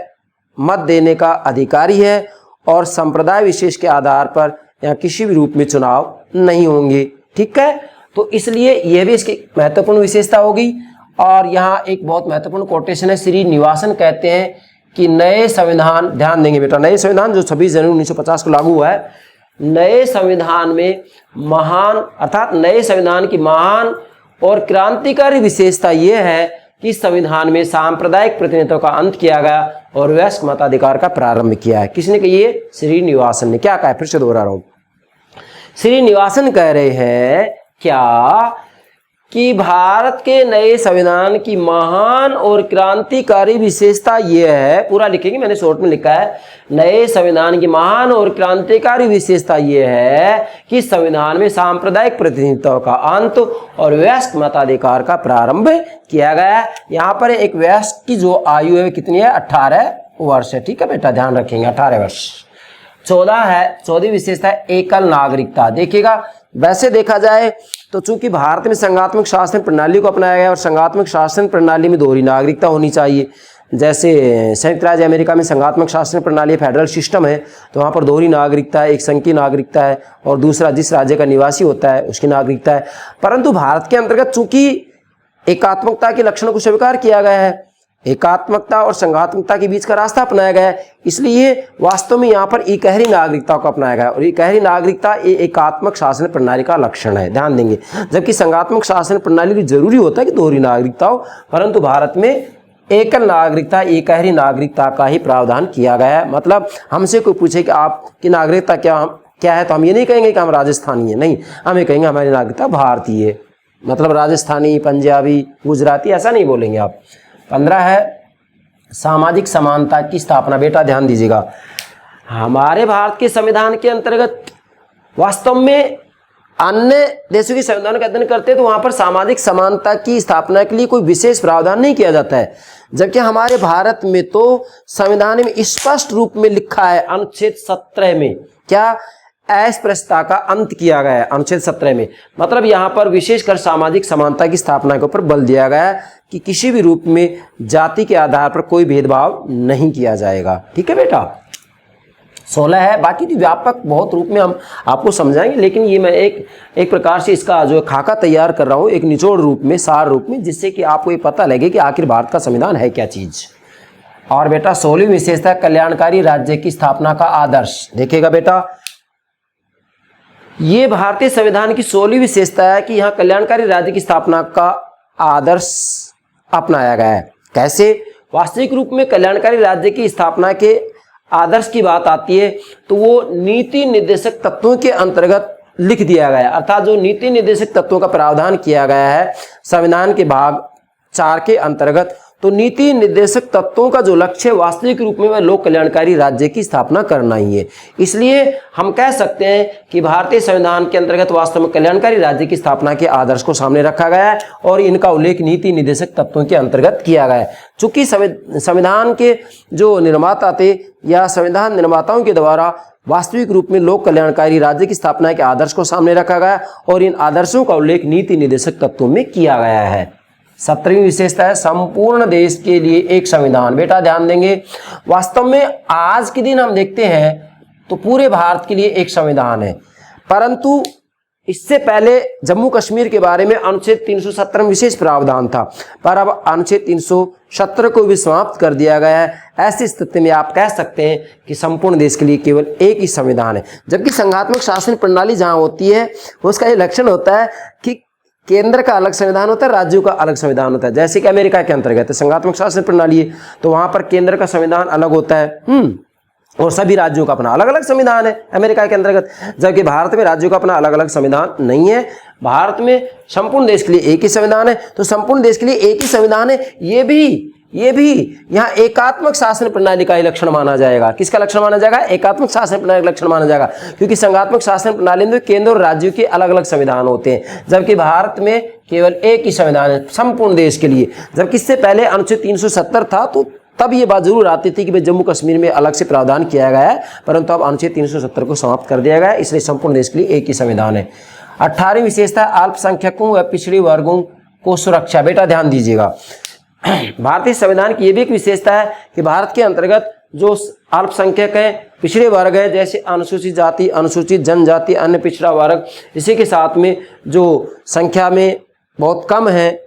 मत देने का अधिकारी है और संप्रदाय विशेष के आधार पर यहाँ किसी भी रूप में चुनाव नहीं होंगे। ठीक है, तो इसलिए यह भी इसकी महत्वपूर्ण विशेषता होगी। और यहाँ एक बहुत महत्वपूर्ण कोटेशन है, श्रीनिवासन कहते हैं कि नए संविधान, ध्यान देंगे बेटा, नए संविधान जो 26 जनवरी 1950 को लागू हुआ है, नए संविधान में महान, अर्थात नए संविधान की महान और क्रांतिकारी विशेषता यह है कि संविधान में सांप्रदायिक प्रतिनिधित्व का अंत किया गया और वयस्क मताधिकार का प्रारंभ किया है। किसने कही? ये श्रीनिवासन ने। क्या कहा? फिर से दोहरा रहा हूं, श्रीनिवासन कह रहे हैं क्या कि भारत के नए संविधान की महान और क्रांतिकारी विशेषता यह है, पूरा लिखेंगे, मैंने शॉर्ट में लिखा है, नए संविधान की महान और क्रांतिकारी विशेषता यह है कि संविधान में सांप्रदायिक प्रतिनिधित्व का अंत और वयस्क मताधिकार का प्रारंभ किया गया है। यहाँ पर एक वयस्क की जो आयु है कितनी है? 18 वर्ष है। ठीक है बेटा, ध्यान रखेंगे 18 वर्ष। 14 विशेषता है एकल नागरिकता। देखिएगा, वैसे देखा जाए तो चूंकि भारत में संघात्मक शासन प्रणाली को अपनाया गया और संघात्मक शासन प्रणाली में दोहरी नागरिकता होनी चाहिए, जैसे संयुक्त राज्य अमेरिका में संघात्मक शासन प्रणाली फेडरल सिस्टम है, तो वहाँ पर दोहरी नागरिकता है, एक संघ की नागरिकता है और दूसरा जिस राज्य का निवासी होता है उसकी नागरिकता है। परंतु भारत के अंतर्गत चूंकि एकात्मकता के लक्षणों को स्वीकार किया गया है, एकात्मकता और संघात्मकता के बीच का रास्ता अपनाया गया है, इसलिए वास्तव में यहाँ पर इकहरी नागरिकता को अपनाया गया है और इकहरी नागरिकता एकात्मक शासन प्रणाली का लक्षण है, ध्यान देंगे। जबकि संघात्मक शासन प्रणाली की जरूरी होता है कि दोहरी नागरिकता हो, परंतु भारत में एकल नागरिकता, इकहरी नागरिकता का ही प्रावधान किया गया है। मतलब हमसे कोई पूछे कि आपकी नागरिकता क्या है, तो हम ये नहीं कहेंगे कि हम राजस्थानी है, नहीं, हम ये कहेंगे हमारी नागरिकता भारतीय है, मतलब राजस्थानी, पंजाबी, गुजराती ऐसा नहीं बोलेंगे आप। 15 है सामाजिक समानता की स्थापना। बेटा ध्यान दीजिएगा, हमारे भारत के संविधान के अंतर्गत वास्तव में अन्य देशों के संविधान का अध्ययन करते हैं तो वहां पर सामाजिक समानता की स्थापना के लिए कोई विशेष प्रावधान नहीं किया जाता है, जबकि हमारे भारत में तो संविधान में स्पष्ट रूप में लिखा है, अनुच्छेद 17 में क्या अस्पृश्यता का अंत किया गया है। अनुच्छेद 17 में मतलब यहाँ पर विशेषकर सामाजिक समानता की स्थापना के ऊपर बल दिया गया है कि किसी भी रूप में जाति के आधार पर कोई भेदभाव नहीं किया जाएगा। ठीक है बेटा, 16 है। बाकी तो व्यापक बहुत रूप में हम आपको समझाएंगे, लेकिन ये मैं एक प्रकार से इसका जो खाका तैयार कर रहा हूँ एक निचोड़ रूप में, सार रूप में, जिससे कि आपको ये पता लगे कि आखिर भारत का संविधान है क्या चीज। और बेटा 16वीं विशेषता कल्याणकारी राज्य की स्थापना का आदर्श। देखिएगा बेटा, ये भारतीय संविधान की 16वीं विशेषता है कि यहाँ कल्याणकारी राज्य की स्थापना का आदर्श अपनाया गया है। कैसे? वास्तविक रूप में कल्याणकारी राज्य की स्थापना के आदर्श की बात आती है तो वो नीति निर्देशक तत्वों के अंतर्गत लिख दिया गया, अर्थात जो नीति निर्देशक तत्वों का प्रावधान किया गया है संविधान के भाग 4 के अंतर्गत, तो नीति निर्देशक तत्वों का जो लक्ष्य वास्तविक रूप में वह लोक कल्याणकारी राज्य की स्थापना करना ही है। इसलिए हम कह सकते हैं कि भारतीय संविधान के अंतर्गत वास्तव में कल्याणकारी राज्य की स्थापना के आदर्श को सामने रखा गया है और इनका उल्लेख नीति निर्देशक तत्वों के अंतर्गत किया गया है। चूंकि संविधान के जो निर्माता थे या संविधान निर्माताओं के द्वारा वास्तविक रूप में लोक कल्याणकारी राज्य की स्थापना के आदर्श को सामने रखा गया और इन आदर्शों का उल्लेख नीति निर्देशक तत्वों में किया गया है। 17वीं विशेषता है संपूर्ण देश के लिए एक संविधान। बेटा ध्यान देंगे, वास्तव में आज के दिन हम देखते हैं तो पूरे भारत के लिए एक संविधान है, परंतु इससे पहले जम्मू कश्मीर के बारे में अनुच्छेद 317 विशेष प्रावधान था, पर अब अनुच्छेद 317 को भी समाप्त कर दिया गया है। ऐसी स्थिति में आप कह सकते हैं कि संपूर्ण देश के लिए केवल एक ही संविधान है। जबकि संघात्मक शासन प्रणाली जहां होती है उसका ये लक्षण होता है कि केंद्र का अलग संविधान होता है, राज्यों का अलग संविधान होता है। जैसे कि अमेरिका के अंतर्गत संघात्मक शासन प्रणाली है तो वहां पर केंद्र का संविधान अलग होता है और सभी राज्यों का अपना अलग अलग संविधान है अमेरिका के अंतर्गत, जबकि भारत में राज्यों का अपना अलग अलग संविधान नहीं है। भारत में संपूर्ण देश के लिए एक ही संविधान है, तो संपूर्ण देश के लिए एक ही संविधान है, ये भी यहाँ एकात्मक शासन प्रणाली का ही लक्षण माना जाएगा। किसका लक्षण माना जाएगा? एकात्मक शासन प्रणाली का लक्षण माना जाएगा, क्योंकि संघात्मक शासन प्रणाली में केंद्र और राज्यों के अलग अलग संविधान होते हैं, जबकि भारत में केवल एक ही संविधान है संपूर्ण देश के लिए। जबकि इससे पहले अनुच्छेद 370 था तो तब ये बात जरूर आती थी कि भाई जम्मू कश्मीर में अलग से प्रावधान किया गया है, परंतु अब अनुच्छेद 370 को समाप्त कर दिया गया है, इसलिए संपूर्ण देश के लिए एक ही संविधान है। 18वीं विशेषता अल्पसंख्यकों व पिछड़े वर्गों को सुरक्षा। बेटा ध्यान दीजिएगा, भारतीय संविधान की यह भी एक विशेषता है कि भारत के अंतर्गत जो अल्पसंख्यक हैं, पिछड़े वर्ग हैं, जैसे अनुसूचित जाति, अनुसूचित जनजाति, अन्य पिछड़ा वर्ग, इसी के साथ में जो संख्या में बहुत कम है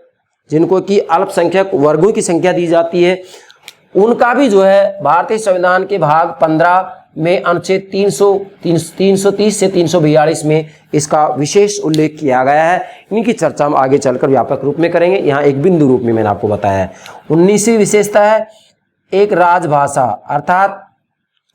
जिनको कि अल्पसंख्यक वर्गों की संख्या दी जाती है, उनका भी जो है भारतीय संविधान के भाग 15 में अनुच्छेद 330 से 342 में इसका विशेष उल्लेख किया गया है। इनकी चर्चा हम आगे चलकर व्यापक रूप में करेंगे, यहाँ एक बिंदु रूप में मैंने आपको बताया है। 19वीं विशेषता है एक राजभाषा, अर्थात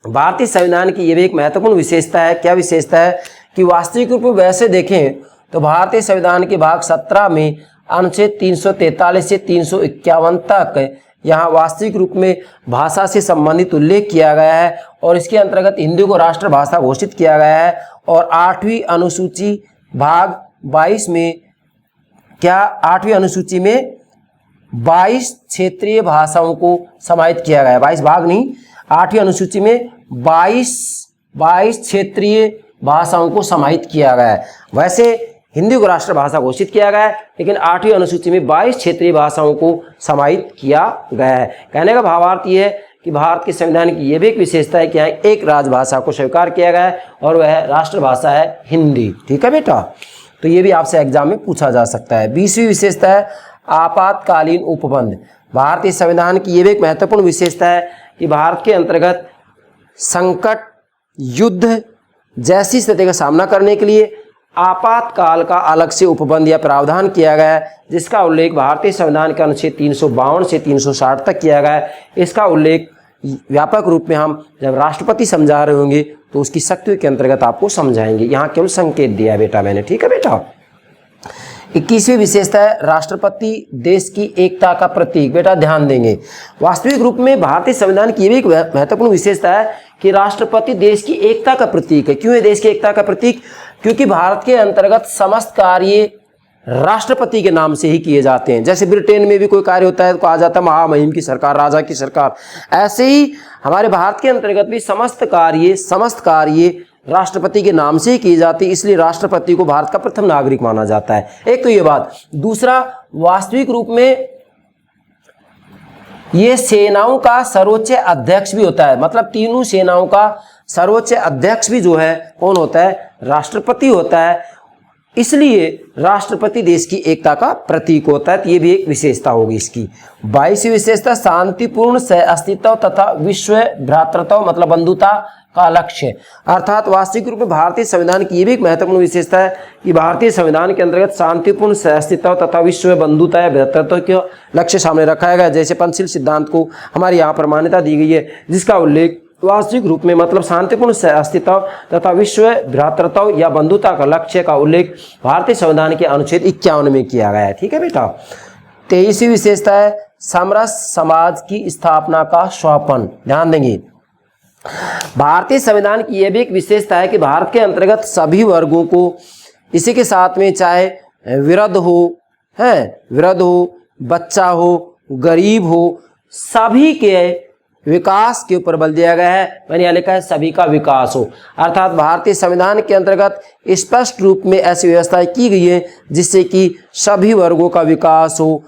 भारतीय संविधान की यह भी एक महत्वपूर्ण विशेषता है। क्या विशेषता है कि वास्तविक रूप में वैसे देखें तो भारतीय संविधान के भाग 17 में अनुच्छेद 343 से 351 तक यहाँ वास्तविक रूप में भाषा से संबंधित उल्लेख किया गया है और इसके अंतर्गत हिंदी को राष्ट्रभाषा घोषित किया गया है। और 8वीं अनुसूची भाग 22 में क्या 8वीं अनुसूची में 22 क्षेत्रीय भाषाओं को समाहित किया गया है। 22 भाग नहीं, 8वीं अनुसूची में 22 क्षेत्रीय भाषाओं को समाहित किया गया है। वैसे हिंदी को राष्ट्रभाषा घोषित किया गया है, लेकिन 8वीं अनुसूची में 22 क्षेत्रीय भाषाओं को समाहित किया गया है। कहने का भावार्थ यह है कि भारत के संविधान की यह भी एक विशेषता है कि यहाँ एक राजभाषा को स्वीकार किया गया है और वह राष्ट्रभाषा है हिंदी। ठीक है बेटा, तो ये भी आपसे एग्जाम में पूछा जा सकता है। 20वीं विशेषता है आपातकालीन उपबंध। भारतीय संविधान की यह भी एक महत्वपूर्ण विशेषता है कि भारत के अंतर्गत संकट, युद्ध जैसी स्थिति का सामना करने के लिए आपातकाल का अलग से उपबंध या प्रावधान किया गया है, जिसका उल्लेख भारतीय संविधान के अनुच्छेद 352 से 360 तक किया गया है। इसका उल्लेख व्यापक रूप में हम जब राष्ट्रपति समझा रहे होंगे तो उसकी शक्तियों के अंतर्गत आपको समझाएंगे। यहाँ केवल संकेत दिया है बेटा मैंने। ठीक है बेटा। 21वीं विशेषता है राष्ट्रपति देश की एकता का प्रतीक। बेटा ध्यान देंगे, वास्तविक रूप में भारतीय संविधान की यह भी एक महत्वपूर्ण विशेषता है कि राष्ट्रपति देश की एकता का प्रतीक है। क्यों है देश की एकता का प्रतीक? क्योंकि भारत के अंतर्गत समस्त कार्य राष्ट्रपति के नाम से ही किए जाते हैं। जैसे ब्रिटेन में भी कोई कार्य होता है तो कहा जाता है महामहिम की सरकार, राजा की सरकार, ऐसे ही हमारे भारत के अंतर्गत भी समस्त कार्य राष्ट्रपति के नाम से ही किए जाते हैं, इसलिए राष्ट्रपति को भारत का प्रथम नागरिक माना जाता है। एक तो ये बात। दूसरा, वास्तविक रूप में ये सेनाओं का सर्वोच्च अध्यक्ष भी होता है, मतलब तीनों सेनाओं का सर्वोच्च अध्यक्ष भी जो है कौन होता है? राष्ट्रपति होता है। इसलिए राष्ट्रपति देश की एकता का प्रतीक होता है, तो ये भी एक विशेषता होगी इसकी। 22वीं विशेषता शांतिपूर्ण सह अस्तित्व तथा विश्व भ्रातृत्व मतलब बंधुता का लक्ष्य। अर्थात वास्तविक रूप में भारतीय संविधान की ये भी एक महत्वपूर्ण विशेषता है कि भारतीय संविधान के अंतर्गत शांतिपूर्ण सहअस्तित्व तथा विश्व में बंधुता या भ्रातृत्व का लक्ष्य सामने रखा गया। जैसे पंचशील सिद्धांत को हमारे यहाँ पर मान्यता दी गई है, जिसका उल्लेख वास्तविक रूप में मतलब शांतिपूर्ण सहअस्तित्व तथा विश्व भ्रातृत्व या बंधुता का लक्ष्य का उल्लेख भारतीय संविधान के अनुच्छेद 51 में किया गया है। ठीक है बेटा। 23वीं विशेषता है समरस समाज की स्थापना का स्वप्न। ध्यान देंगे, भारतीय संविधान की यह भी एक विशेषता है कि भारत के अंतर्गत सभी वर्गों को, इसी के साथ में चाहे वृद्ध हो, बच्चा हो, गरीब हो, सभी के विकास के ऊपर बल दिया गया है। मैंने यहाँ लिखा है सभी का विकास हो। अर्थात भारतीय संविधान के अंतर्गत स्पष्ट रूप में ऐसी व्यवस्थाएं की गई है जिससे कि सभी वर्गों का विकास हो,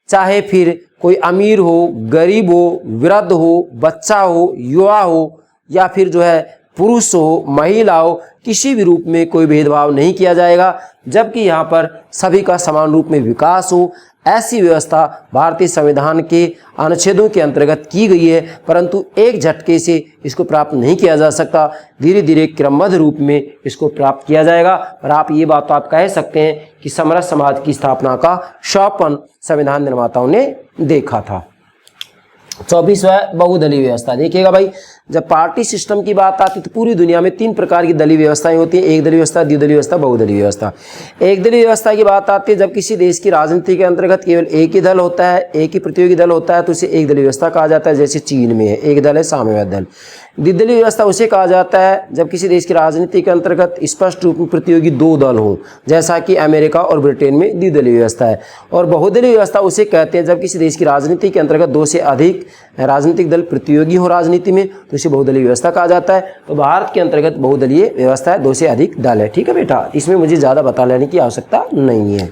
चाहे फिर कोई अमीर हो, गरीब हो, वृद्ध हो, बच्चा हो, युवा हो, या फिर जो है पुरुष हो, महिला हो, किसी भी रूप में कोई भेदभाव नहीं किया जाएगा, जबकि यहाँ पर सभी का समान रूप में विकास हो। ऐसी व्यवस्था भारतीय संविधान के अनुच्छेदों के अंतर्गत की गई है, परंतु एक झटके से इसको प्राप्त नहीं किया जा सकता, धीरे धीरे क्रमबद्ध रूप में इसको प्राप्त किया जाएगा। और आप ये बात तो आप कह सकते हैं कि समरस समाज की स्थापना का स्वप्न संविधान निर्माताओं ने देखा था। 24वां बहुदलीय व्यवस्था। देखिएगा भाई, जब पार्टी सिस्टम की बात आती है तो पूरी दुनिया में 3 प्रकार की दलीय व्यवस्थाएं होती हैं, एक दलीय व्यवस्था, द्विदलीय व्यवस्था, बहुदलीय व्यवस्था। एक दलीय व्यवस्था की बात आती है जब किसी देश की राजनीति के अंतर्गत केवल एक ही दल होता है, एक ही प्रतियोगी दल होता है, तो उसे एक दलीय व्यवस्था कहा जाता है। जैसे चीन में है, एक दल है, साम्यवादी दल। द्विदलीय व्यवस्था उसे कहा जाता है जब किसी देश की राजनीति के अंतर्गत स्पष्ट रूप में प्रतियोगी 2 दल हों, जैसा कि अमेरिका और ब्रिटेन में द्विदलीय व्यवस्था है। और बहुदलीय व्यवस्था उसे कहते हैं जब किसी देश की राजनीति के अंतर्गत 2 से अधिक राजनीतिक दल प्रतियोगी हो राजनीति में, तो इसे बहुदलीय व्यवस्था कहा जाता है। तो भारत के अंतर्गत बहुदलीय व्यवस्था है, 2 से अधिक दल है। ठीक है बेटा, इसमें मुझे ज़्यादा बता लेने की आवश्यकता नहीं है।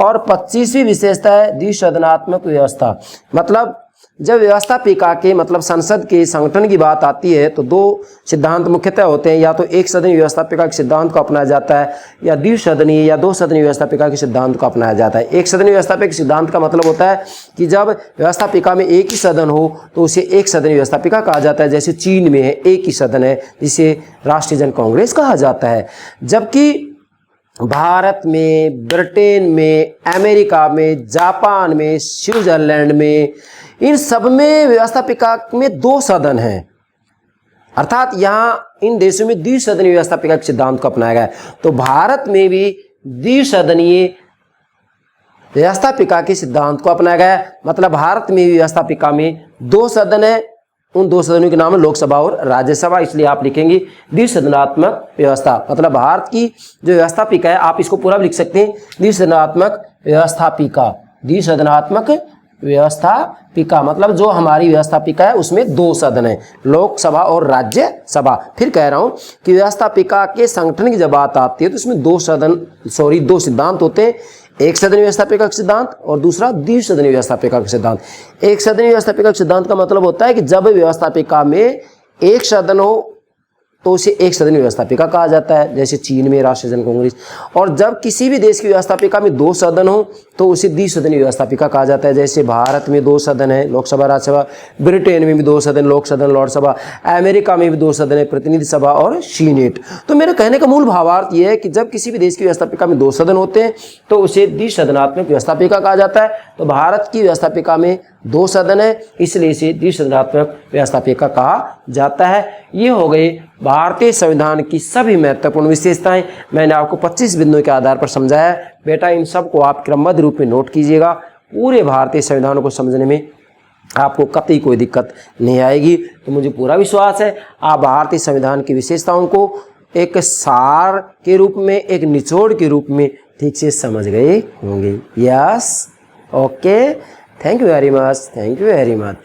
और 25वीं विशेषता है द्विसदनात्मक व्यवस्था। मतलब जब व्यवस्थापिका के मतलब संसद के संगठन की बात आती है तो 2 सिद्धांत मुख्यतः होते हैं, या तो एक सदनीय व्यवस्थापिका के सिद्धांत को अपनाया जाता है, या द्विसदनीय या 2 सदनीय व्यवस्थापिका के सिद्धांत को अपनाया जाता है। एक सदनीय व्यवस्थापिका सिद्धांत का मतलब होता है कि जब व्यवस्थापिका में एक ही सदन हो तो उसे एक सदनीय व्यवस्थापिका कहा जाता है। जैसे चीन में है, एक ही सदन है, जिसे राष्ट्रीय जन कांग्रेस कहा जाता है। जबकि भारत में, ब्रिटेन में, अमेरिका में, जापान में, स्विट्जरलैंड में, इन सब में व्यवस्थापिका में 2 सदन हैं। अर्थात यहाँ इन देशों में द्विसदनीय व्यवस्थापिका के सिद्धांत को अपनाया गया है। तो भारत में भी द्विसदनीय व्यवस्थापिका के सिद्धांत को अपनाया गया है। मतलब भारत में भी व्यवस्थापिका में 2 सदन है, उन 2 सदनों के नाम है लोकसभा और राज्यसभा, इसलिए आप लिखेंगे द्विसदनात्मक व्यवस्था। मतलब भारत की जो व्यवस्थापिका है, आप इसको पूरा भी लिख सकते हैं द्विसदनात्मक व्यवस्थापिका। द्विसदनात्मक व्यवस्थापिका मतलब जो हमारी व्यवस्थापिका है उसमें 2 सदन है, लोकसभा और राज्यसभा। फिर कह रहा हूं कि व्यवस्थापिका के संगठन की जब बात आती है तो उसमें 2 सिद्धांत होते हैं, एक सदनीय व्यवस्थापिका का सिद्धांत और दूसरा द्विसदनीय व्यवस्थापिका का सिद्धांत। एक सदनीय व्यवस्थापिका का सिद्धांत का मतलब होता है कि जब व्यवस्थापिका में एक सदन हो तो उसे एक सदनीय व्यवस्थापिका कहा जाता है, जैसे चीन में राष्ट्रीय जन कांग्रेस। और जब किसी भी देश की व्यवस्थापिका में 2 सदन हो तो उसे द्विसदनीय व्यवस्थापिका कहा जाता है। जैसे भारत में 2 सदन है, लोकसभा राज्यसभा, ब्रिटेन में भी 2 सदन, लोक सदन लोकसभा, अमेरिका में भी 2 सदन है, प्रतिनिधि सभा और सीनेट। तो मेरे कहने का मूल भावार्थ यह है कि जब किसी भी देश की व्यवस्थापिका में 2 सदन होते हैं तो उसे द्विसदनात्मक व्यवस्थापिका कहा जाता है। तो भारत की व्यवस्थापिका में 2 सदन है, इसलिए इसे द्विसदनात्मक व्यवस्थापिका कहा जाता है। ये हो गए भारतीय संविधान की सभी महत्वपूर्ण विशेषताएं। मैंने आपको 25 बिंदुओं के आधार पर समझाया है। बेटा इन सब को आप क्रमबद्ध रूप में नोट कीजिएगा। पूरे भारतीय संविधान को समझने में आपको कतई कोई दिक्कत नहीं आएगी। तो मुझे पूरा विश्वास है आप भारतीय संविधान की विशेषताओं को एक सार के रूप में, एक निचोड़ के रूप में ठीक से समझ गए होंगे। Yes, okay, thank you very much, thank you very much.